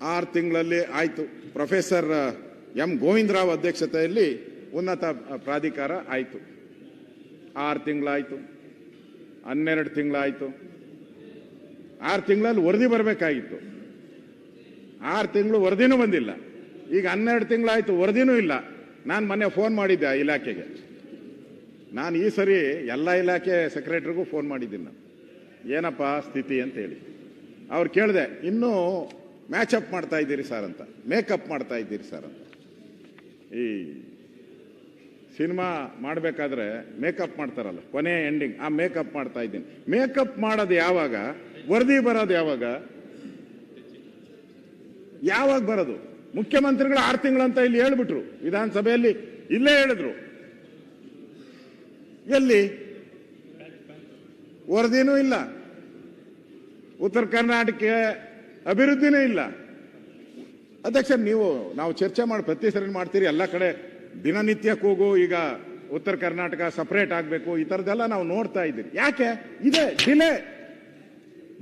6 ತಿಂಗಳಲ್ಲಿ ಆಯ್ತು. ಪ್ರೊಫೆಸರ್ ಎಂ ಗೋವಿಂದರಾವ್ ಅಧ್ಯಕ್ಷತೆಯಲ್ಲಿ ಉನ್ನತ ಪ್ರಾಧಿಕಾರ ಆಯ್ತು. 6 ತಿಂಗಳಾಯ್ತು, 12 ತಿಂಗಳಾಯ್ತು. 6 ತಿಂಗಳಲ್ಲಿ ವರದಿ ಬರಬೇಕಾಗಿತ್ತು. 6 ತಿಂಗಳು ವರದಿನೂ ಬಂದಿಲ್ಲ. ಈಗ 12 ತಿಂಗಳಾಯ್ತು, ವರದಿನೂ ಇಲ್ಲ. ನಾನು ಮೊನ್ನೆ ಫೋನ್ ಮಾಡಿದ್ದೆ ಆ ಇಲಾಖೆಗೆ. ನಾನು ಈ ಸರಿ ಎಲ್ಲ ಇಲಾಖೆ ಸೆಕ್ರೆಟರಿಗೂ ಫೋನ್ ಮಾಡಿದ್ದೀನಿ. ನಾನು ಏನಪ್ಪ ಸ್ಥಿತಿ ಅಂತ ಹೇಳಿ ಅವ್ರು ಕೇಳಿದೆ. ಇನ್ನೂ ಮ್ಯಾಚಪ್ ಮಾಡ್ತಾ ಇದ್ದೀರಿ ಸರ್ ಅಂತ, ಮೇಕಪ್ ಮಾಡ್ತಾ ಇದ್ದೀರಿ ಸರ್ ಅಂತ. ಈ ಸಿನಿಮಾ ಮಾಡಬೇಕಾದ್ರೆ ಮೇಕಪ್ ಮಾಡ್ತಾರಲ್ಲ, ಕೊನೆ ಎಂಡಿಂಗ್, ಆ ಮೇಕಪ್ ಮಾಡ್ತಾ ಇದ್ದೀನಿ. ಮೇಕಪ್ ಮಾಡೋದು ಯಾವಾಗ, ವರದಿ ಬರೋದು ಯಾವಾಗ ಬರೋದು? ಮುಖ್ಯಮಂತ್ರಿಗಳು 6 ತಿಂಗಳಂತ ಇಲ್ಲಿ ಹೇಳ್ಬಿಟ್ರು, ವಿಧಾನಸಭೆಯಲ್ಲಿ ಇಲ್ಲೇ ಹೇಳಿದ್ರು. ಎಲ್ಲಿ ವರದಿನೂ ಇಲ್ಲ, ಉತ್ತರ ಕರ್ನಾಟಕ ಅಭಿವೃದ್ಧಿನೂ ಇಲ್ಲ. ಅಧ್ಯಕ್ಷ, ನಾವು ಚರ್ಚೆ ಮಾಡಿ ಪ್ರತಿ ಸರಿ ಮಾಡ್ತೀರಿ, ಎಲ್ಲ ಕಡೆ ದಿನನಿತ್ಯ ಕೂಗು, ಈಗ ಉತ್ತರ ಕರ್ನಾಟಕ ಸಪರೇಟ್ ಆಗಬೇಕು, ಈ ಥರದ್ದೆಲ್ಲ ನಾವು ನೋಡ್ತಾ ಇದ್ದೀವಿ. ಯಾಕೆ ಇದೆ delay?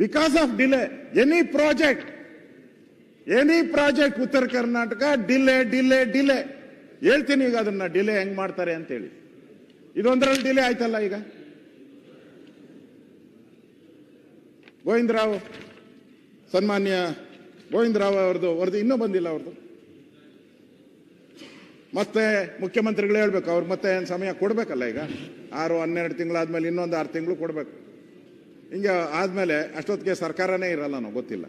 Because of delay. Any any project ಉತ್ತರ ಕರ್ನಾಟಕ ಡಿಲೇ ಡಿಲೇ ಡಿಲೇ. ಹೇಳ್ತೀನಿ ಈಗ ಅದನ್ನ ಡಿಲೇ ಹೆಂಗ್ ಮಾಡ್ತಾರೆ ಅಂತೇಳಿ. ಇದೊಂದರಲ್ಲಿ ಡಿಲೇ ಆಯ್ತಲ್ಲ ಈಗ. ಗೋವಿಂದರಾವ್, ಸನ್ಮಾನ್ಯ ಗೋವಿಂದರಾವ್ ಅವ್ರದ್ದು ಇನ್ನೂ ಬಂದಿಲ್ಲ ಅವ್ರದ್ದು. ಮತ್ತೆ ಮುಖ್ಯಮಂತ್ರಿಗಳು ಹೇಳ್ಬೇಕು, ಅವ್ರು ಮತ್ತೆ ಸಮಯ ಕೊಡ್ಬೇಕಲ್ಲ. ಈಗ 6-12 ತಿಂಗಳಾದ್ಮೇಲೆ ಇನ್ನೊಂದು 6 ತಿಂಗಳು ಕೊಡ್ಬೇಕು. ಹಿಂಗೆ ಆದ್ಮೇಲೆ ಅಷ್ಟೊತ್ತಿಗೆ ಸರ್ಕಾರನೇ ಇರಲ್ಲ, ನಾವು ಗೊತ್ತಿಲ್ಲ.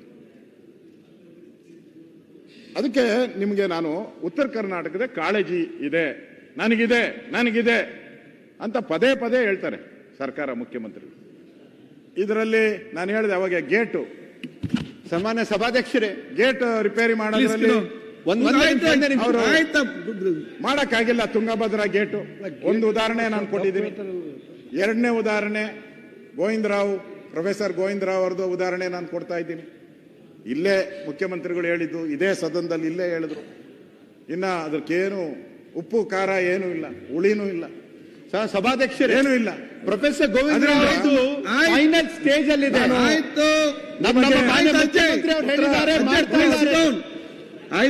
ಅದಕ್ಕೆ ನಿಮಗೆ ನಾನು ಉತ್ತರ ಕರ್ನಾಟಕದ ಕಾಳಜಿ ಇದೆ, ನನಗಿದೆ ಅಂತ ಪದೇ ಪದೇ ಹೇಳ್ತಾರೆ ಸರ್ಕಾರ, ಮುಖ್ಯಮಂತ್ರಿಗಳು. ಇದರಲ್ಲಿ ನಾನು ಹೇಳಿದೆ ಅವಾಗ ಗೇಟು, ಸನ್ಮಾನ್ಯ ಸಭಾಧ್ಯಕ್ಷರೇ, ಗೇಟ್ ರಿಪೇರಿ ಮಾಡೋದ್ರಲ್ಲಿ ಮಾಡಕ್ಕಾಗಿಲ್ಲ. ತುಂಗಭದ್ರಾ ಗೇಟು ಒಂದು ಉದಾಹರಣೆ ನಾನು ಕೊಟ್ಟಿದ್ದೀನಿ. ಎರಡನೇ ಉದಾಹರಣೆ ಪ್ರೊಫೆಸರ್ ಗೋವಿಂದರಾವ್ ಅವ್ರದ್ದು ಉದಾಹರಣೆ ನಾನು ಕೊಡ್ತಾ ಇದ್ದೀನಿ. ಇಲ್ಲೇ ಮುಖ್ಯಮಂತ್ರಿಗಳು ಹೇಳಿದ್ದು, ಇದೇ ಸದನದಲ್ಲಿ ಇಲ್ಲೇ ಹೇಳಿದ್ರು. ಇನ್ನ ಅದಕ್ಕೇನು ಉಪ್ಪು ಖಾರ ಏನೂ ಇಲ್ಲ, ಹುಳಿನೂ ಇಲ್ಲ. ಸಭಾಧ್ಯಕ್ಷರೇ, ಏನೂ ಇಲ್ಲ. ಪ್ರೊಫೆಸರ್ ಗೋವಿಂದರಾವ್ ಫೈನಲ್ ಸ್ಟೇಜ್ ಅಲ್ಲಿ ಇದೆ.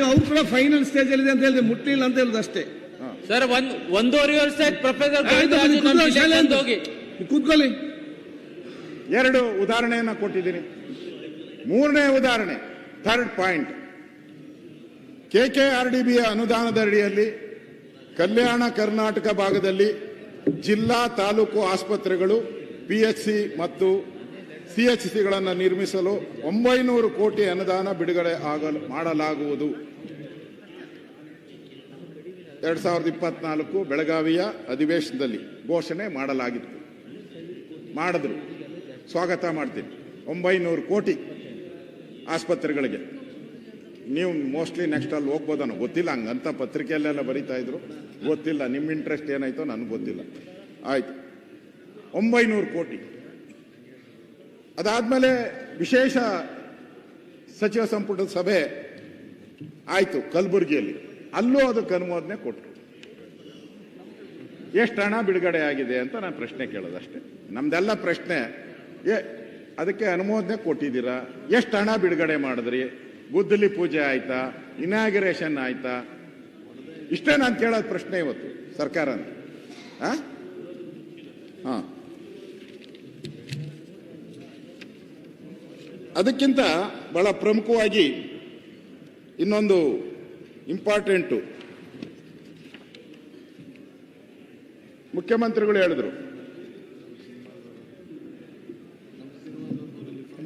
ಅವ್ರು ಕೂಡ ಫೈನಲ್ ಸ್ಟೇಜ್ ಅಲ್ಲಿ ಅಂತ ಹೇಳಿದ್ರೆ ಮುಟ್ಟಿಲ್ಲ ಅಂತ ಹೇಳುದು ಅಷ್ಟೇ. ಸರ್ 1.5 ವರ್ಷ ಪ್ರೊಫೆಸರ್ ಕೂತ್ಕೊಳ್ಳಿ. 2 ಉದಾಹರಣೆಯನ್ನ ಕೊಟ್ಟಿದ್ದೀನಿ. 3ನೇ ಉದಾಹರಣೆ, ಥರ್ಡ್ ಪಾಯಿಂಟ್, KKRDB ಅನುದಾನದ ಅಡಿಯಲ್ಲಿ ಕಲ್ಯಾಣ ಕರ್ನಾಟಕ ಭಾಗದಲ್ಲಿ ಜಿಲ್ಲಾ ತಾಲೂಕು ಆಸ್ಪತ್ರೆಗಳು, PHC ಮತ್ತು CHCಗಳನ್ನು ನಿರ್ಮಿಸಲು 900 ಕೋಟಿ ಅನುದಾನ ಬಿಡುಗಡೆ ಮಾಡಲಾಗುವುದು. 2024 ಬೆಳಗಾವಿಯ ಅಧಿವೇಶನದಲ್ಲಿ ಘೋಷಣೆ ಮಾಡಲಾಗಿತ್ತು. ಮಾಡಿದ್ರು, ಸ್ವಾಗತ ಮಾಡ್ತೀನಿ. 900 ಕೋಟಿ ಆಸ್ಪತ್ರೆಗಳಿಗೆ. ನೀವು ಮೋಸ್ಟ್ಲಿ ನೆಕ್ಸ್ಟ್ ಅಲ್ಲಿ ಹೋಗ್ಬೋದನ್ನೋ ಗೊತ್ತಿಲ್ಲ, ಹಂಗಂತ ಪತ್ರಿಕೆಯಲ್ಲೆಲ್ಲ ಬರೀತಾ ಇದ್ರು, ಗೊತ್ತಿಲ್ಲ ನಿಮ್ಮ ಇಂಟ್ರೆಸ್ಟ್ ಏನಾಯ್ತೋ ನನಗೆ ಗೊತ್ತಿಲ್ಲ. ಆಯ್ತು, 900 ಕೋಟಿ. ಅದಾದ್ಮೇಲೆ ವಿಶೇಷ ಸಚಿವ ಸಂಪುಟದ ಸಭೆ ಆಯ್ತು ಕಲಬುರಗಿಯಲ್ಲಿ, ಅಲ್ಲೂ ಅದಕ್ಕೆ ಅನುಮೋದನೆ ಕೊಟ್ಟರು. ಎಷ್ಟು ಹಣ ಬಿಡುಗಡೆ ಆಗಿದೆ ಅಂತ ನಾನು ಪ್ರಶ್ನೆ ಕೇಳೋದಷ್ಟೇ. ನಮ್ದೆಲ್ಲ ಪ್ರಶ್ನೆ, ಅದಕ್ಕೆ ಅನುಮೋದನೆ ಕೊಟ್ಟಿದ್ದೀರಾ, ಎಷ್ಟು ಹಣ ಬಿಡುಗಡೆ ಮಾಡಿದ್ರಿ, ಗುದ್ದಲಿ ಪೂಜೆ ಆಯ್ತಾ, ಇನಾಗ್ರೇಷನ್ ಆಯ್ತಾ, ಇಷ್ಟೇ ನಾನು ಕೇಳೋದು ಪ್ರಶ್ನೆ ಇವತ್ತು ಸರ್ಕಾರ. ಅದಕ್ಕಿಂತ ಬಹಳ ಪ್ರಮುಖವಾಗಿ ಇನ್ನೊಂದು ಇಂಪಾರ್ಟೆಂಟು, ಮುಖ್ಯಮಂತ್ರಿಗಳು ಹೇಳಿದ್ರು,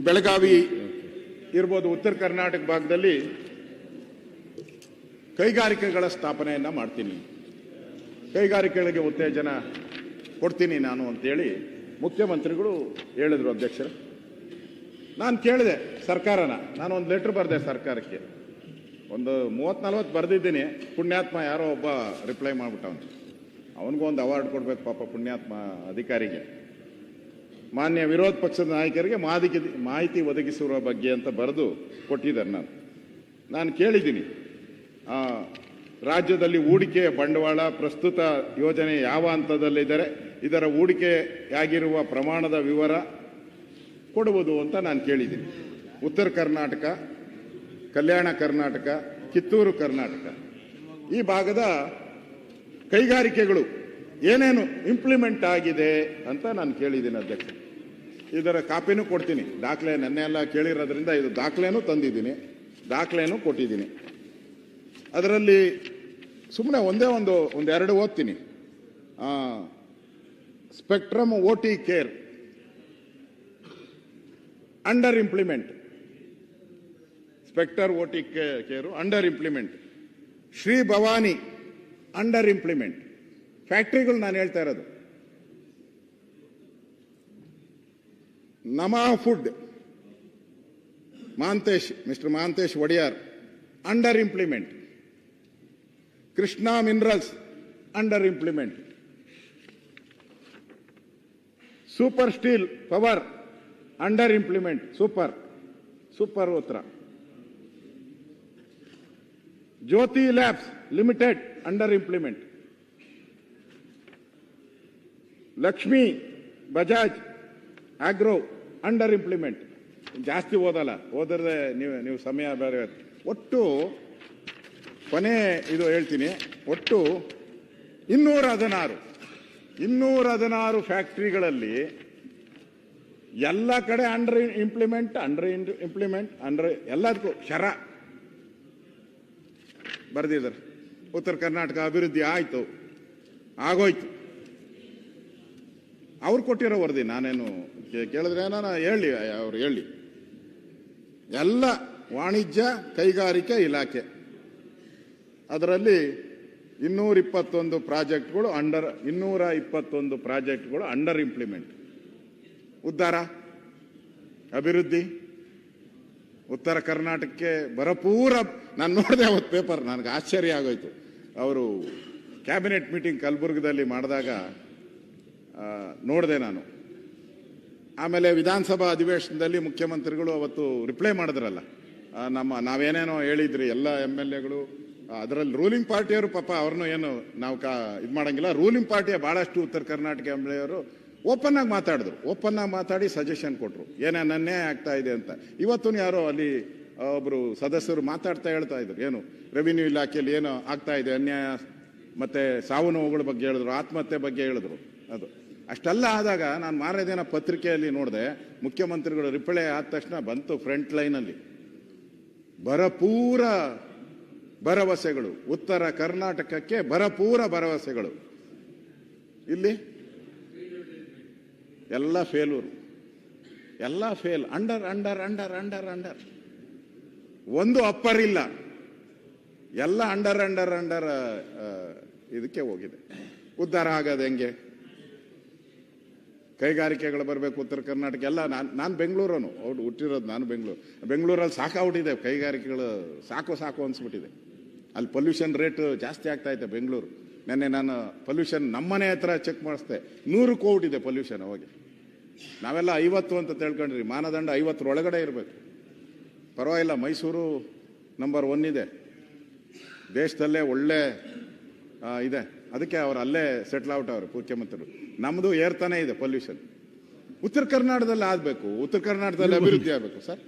ಬೆಳಗಾವಿ ಇರ್ಬೋದು, ಉತ್ತರ ಕರ್ನಾಟಕ ಭಾಗದಲ್ಲಿ ಕೈಗಾರಿಕೆಗಳ ಸ್ಥಾಪನೆಯನ್ನ ಮಾಡ್ತೀನಿ, ಕೈಗಾರಿಕೆಗಳಿಗೆ ಉತ್ತೇಜನ ಕೊಡ್ತೀನಿ ನಾನು ಅಂತೇಳಿ ಮುಖ್ಯಮಂತ್ರಿಗಳು ಹೇಳಿದ್ರು. ಅಧ್ಯಕ್ಷರು, ನಾನು ಕೇಳಿದೆ ಸರ್ಕಾರನ, ನಾನು ಒಂದು ಲೆಟರ್ ಬರೆದೆ ಸರ್ಕಾರಕ್ಕೆ, ಒಂದು 30-40 ಬರೆದಿದ್ದೀನಿ. ಪುಣ್ಯಾತ್ಮ ಯಾರೋ ಒಬ್ಬ ರಿಪ್ಲೈ ಮಾಡ್ಬಿಟ್ಟವನು, ಅವನಿಗೊಂದು ಅವಾರ್ಡ್ ಕೊಡ್ಬೇಕು ಪಾಪ ಪುಣ್ಯಾತ್ಮ ಅಧಿಕಾರಿಗೆ. ಮಾನ್ಯ ವಿರೋಧ ಪಕ್ಷದ ನಾಯಕರಿಗೆ ಮಾಹಿತಿ ಒದಗಿಸುವ ಬಗ್ಗೆ ಅಂತ ಬರೆದು ಕೊಟ್ಟಿದ್ದಾರೆ. ನಾನು ಕೇಳಿದ್ದೀನಿ, ರಾಜ್ಯದಲ್ಲಿ ಹೂಡಿಕೆ ಬಂಡವಾಳ ಪ್ರಸ್ತುತ ಯೋಜನೆ ಯಾವ ಹಂತದಲ್ಲಿದ್ದಾರೆ, ಇದರ ಹೂಡಿಕೆಯಾಗಿರುವ ಪ್ರಮಾಣದ ವಿವರ ಕೊಡುವುದು ಅಂತ ನಾನು ಕೇಳಿದ್ದೀನಿ. ಉತ್ತರ ಕರ್ನಾಟಕ, ಕಲ್ಯಾಣ ಕರ್ನಾಟಕ, ಕಿತ್ತೂರು ಕರ್ನಾಟಕ ಈ ಭಾಗದ ಕೈಗಾರಿಕೆಗಳು ಏನೇನು ಇಂಪ್ಲಿಮೆಂಟ್ ಆಗಿದೆ ಅಂತ ನಾನು ಕೇಳಿದ್ದೀನಿ ಅಧ್ಯಕ್ಷ. ಇದರ ಕಾಪಿನೂ ಕೊಡ್ತೀನಿ, ದಾಖಲೆ ನೆನ್ನೆಲ್ಲ ಕೇಳಿರೋದ್ರಿಂದ ಇದು ದಾಖಲೆನೂ ತಂದಿದ್ದೀನಿ, ದಾಖಲೆನೂ ಕೊಟ್ಟಿದ್ದೀನಿ. ಅದರಲ್ಲಿ ಸುಮ್ಮನೆ ಒಂದೆರಡು ಓದ್ತೀನಿ. Spectrum OT care under implement, spectrum OT care under implement. Shri Bhavani under implement. ಫ್ಯಾಕ್ಟ್ರಿಗಳು ನಾನು ಹೇಳ್ತಾ ಇರೋದು. ನಮಾ food mister Manthesh Odeyar under implement. Krishna minerals under implement. Super steel power under implement. Super ಉತ್ತರ. Jyothi labs limited under implement. Lakshmi Bajaj agro under implement. ಜಾಸ್ತಿ ಓದಲ್ಲ, ಓದಿದ್ರೆ ನೀವು ಸಮಯ ಬೇರೆ. ಒಟ್ಟು ಕೊನೆ ಇದು ಹೇಳ್ತೀನಿ, ಒಟ್ಟು 216 ಫ್ಯಾಕ್ಟ್ರಿಗಳಲ್ಲಿ ಎಲ್ಲ ಕಡೆ ಅಂಡರ್ ಇಂಪ್ಲಿಮೆಂಟ್ ಎಲ್ಲದಕ್ಕೂ ಶರ ಬರೆದಿದ್ದಾರೆ. ಉತ್ತರ ಕರ್ನಾಟಕ ಅಭಿವೃದ್ಧಿ ಆಯ್ತು, ಆಗೋಯ್ತು. ಅವ್ರು ಕೊಟ್ಟಿರೋ ವರದಿ, ನಾನೇನು ಕೇಳಿದ್ರೆ ನಾನು ಹೇಳಿ, ಅವ್ರು ಹೇಳಿ. ಎಲ್ಲ ವಾಣಿಜ್ಯ ಕೈಗಾರಿಕೆ ಇಲಾಖೆ ಅದರಲ್ಲಿ 221 ಪ್ರಾಜೆಕ್ಟ್ಗಳು ಅಂಡರ್ ಇಂಪ್ಲಿಮೆಂಟ್. ಉದ್ಧಾರ ಅಭಿವೃದ್ಧಿ ಉತ್ತರ ಕರ್ನಾಟಕಕ್ಕೆ ಭರಪೂರ. ನಾನು ನೋಡಿದೆ ಅವತ್ತು ಪೇಪರ್, ನನಗೆ ಆಶ್ಚರ್ಯ ಆಗೋಯ್ತು. ಅವರು ಕ್ಯಾಬಿನೆಟ್ ಮೀಟಿಂಗ್ ಕಲಬುರಗದಲ್ಲಿ ಮಾಡಿದಾಗ ನೋಡಿದೆ ನಾನು. ಆಮೇಲೆ ವಿಧಾನಸಭಾ ಅಧಿವೇಶನದಲ್ಲಿ ಮುಖ್ಯಮಂತ್ರಿಗಳು ಅವತ್ತು ರಿಪ್ಲೈ ಮಾಡಿದ್ರಲ್ಲ, ನಾವೇನೇನೋ ಹೇಳಿದ್ರಿ ಎಲ್ಲ MLAಗಳು, ಅದರಲ್ಲಿ ರೂಲಿಂಗ್ ಪಾರ್ಟಿಯವರು ಪಾಪ ಅವ್ರನ್ನೂ ಏನು ನಾವು ಇದು ಮಾಡಂಗಿಲ್ಲ. ರೂಲಿಂಗ್ ಪಾರ್ಟಿಯ ಭಾಳಷ್ಟು ಉತ್ತರ ಕರ್ನಾಟಕ MLAವರು ಓಪನ್ ಆಗಿ ಮಾತಾಡಿ ಸಜೆಷನ್ ಕೊಟ್ಟರು, ಏನೇನನ್ನೇ ಆಗ್ತಾ ಇದೆ ಅಂತ. ಇವತ್ತು ಯಾರೋ ಅಲ್ಲಿ ಒಬ್ಬರು ಸದಸ್ಯರು ಮಾತಾಡ್ತಾ ಹೇಳ್ತಾ ಇದ್ರು, ಏನು ರೆವಿನ್ಯೂ ಇಲಾಖೆಯಲ್ಲಿ ಏನು ಆಗ್ತಾ ಇದೆ ಅನ್ಯಾಯ, ಮತ್ತೆ ಸಾವು ನೋವುಗಳ ಬಗ್ಗೆ ಹೇಳಿದ್ರು, ಆತ್ಮಹತ್ಯೆ ಬಗ್ಗೆ ಹೇಳಿದ್ರು. ಅದು ಅಷ್ಟೆಲ್ಲ ಆದಾಗ ನಾನು ಮಾರನೇ ದಿನ ಪತ್ರಿಕೆಯಲ್ಲಿ ನೋಡಿದೆ, ಮುಖ್ಯಮಂತ್ರಿಗಳು ರಿಪ್ಲೈ ಆದ ತಕ್ಷಣ ಬಂತು ಫ್ರಂಟ್ ಲೈನಲ್ಲಿ ಭರಪೂರ ಭರವಸೆಗಳು, ಉತ್ತರ ಕರ್ನಾಟಕಕ್ಕೆ ಭರಪೂರ ಭರವಸೆಗಳು. ಇಲ್ಲಿ ಎಲ್ಲ ಫೇಲೂರು, ಎಲ್ಲ ಫೇಲ್. ಅಂಡರ್ ಒಂದು ಅಪ್ಪರ್ ಇಲ್ಲ, ಎಲ್ಲ ಅಂಡರ್ ಇದಕ್ಕೆ ಹೋಗಿದೆ. ಉದ್ಧಾರ ಆಗೋದು ಹೆಂಗೆ? ಕೈಗಾರಿಕೆಗಳು ಬರಬೇಕು ಉತ್ತರ ಕರ್ನಾಟಕ ಎಲ್ಲ. ನಾನು ಬೆಂಗಳೂರನು, ಅವ್ರು ಹುಟ್ಟಿರೋದು ನಾನು ಬೆಂಗಳೂರಲ್ಲಿ ಸಾಕಾಗ್ಬಿಟ್ಟಿದೆ ಕೈಗಾರಿಕೆಗಳು, ಸಾಕು ಅನ್ಸ್ಬಿಟ್ಟಿದೆ. ಅಲ್ಲಿ ಪೊಲ್ಯೂಷನ್ ರೇಟ್ ಜಾಸ್ತಿ ಆಗ್ತಾ ಇದೆ ಬೆಂಗಳೂರು. ನೆನ್ನೆ ನಾನು ಪೊಲ್ಯೂಷನ್ ನಮ್ಮನೆ ಹತ್ರ ಚೆಕ್ ಮಾಡಿಸ್ದೆ, 100ಕ್ಕೆ ಹೋಗ್ಬಿಟ್ಟಿದೆ ಪೊಲ್ಯೂಷನ್. ಅವಾಗ ನಾವೆಲ್ಲ 50 ಅಂತ ತಿಳ್ಕೊಂಡ್ರಿ, ಮಾನದಂಡ 50 ಒಳಗಡೆ ಇರಬೇಕು. ಪರವಾಗಿಲ್ಲ, ಮೈಸೂರು ನಂಬರ್ 1 ಇದೆ, ದೇಶದಲ್ಲೇ ಒಳ್ಳೆ ಇದೆ. ಅದಕ್ಕೆ ಅವ್ರು ಅಲ್ಲೇ ಸೆಟ್ಲ್ ಔಟ್ ಅವರು ಮುಖ್ಯಮಂತ್ರಿಗಳು. ನಮ್ಮದು ಏರ್ತಾನೆ ಇದೆ ಪೊಲ್ಯೂಷನ್. ಉತ್ತರ ಕರ್ನಾಟಕದಲ್ಲಿ ಆಗಬೇಕು, ಉತ್ತರ ಕರ್ನಾಟಕದಲ್ಲಿ ಅಭಿವೃದ್ಧಿ ಆಗಬೇಕು ಸರ್.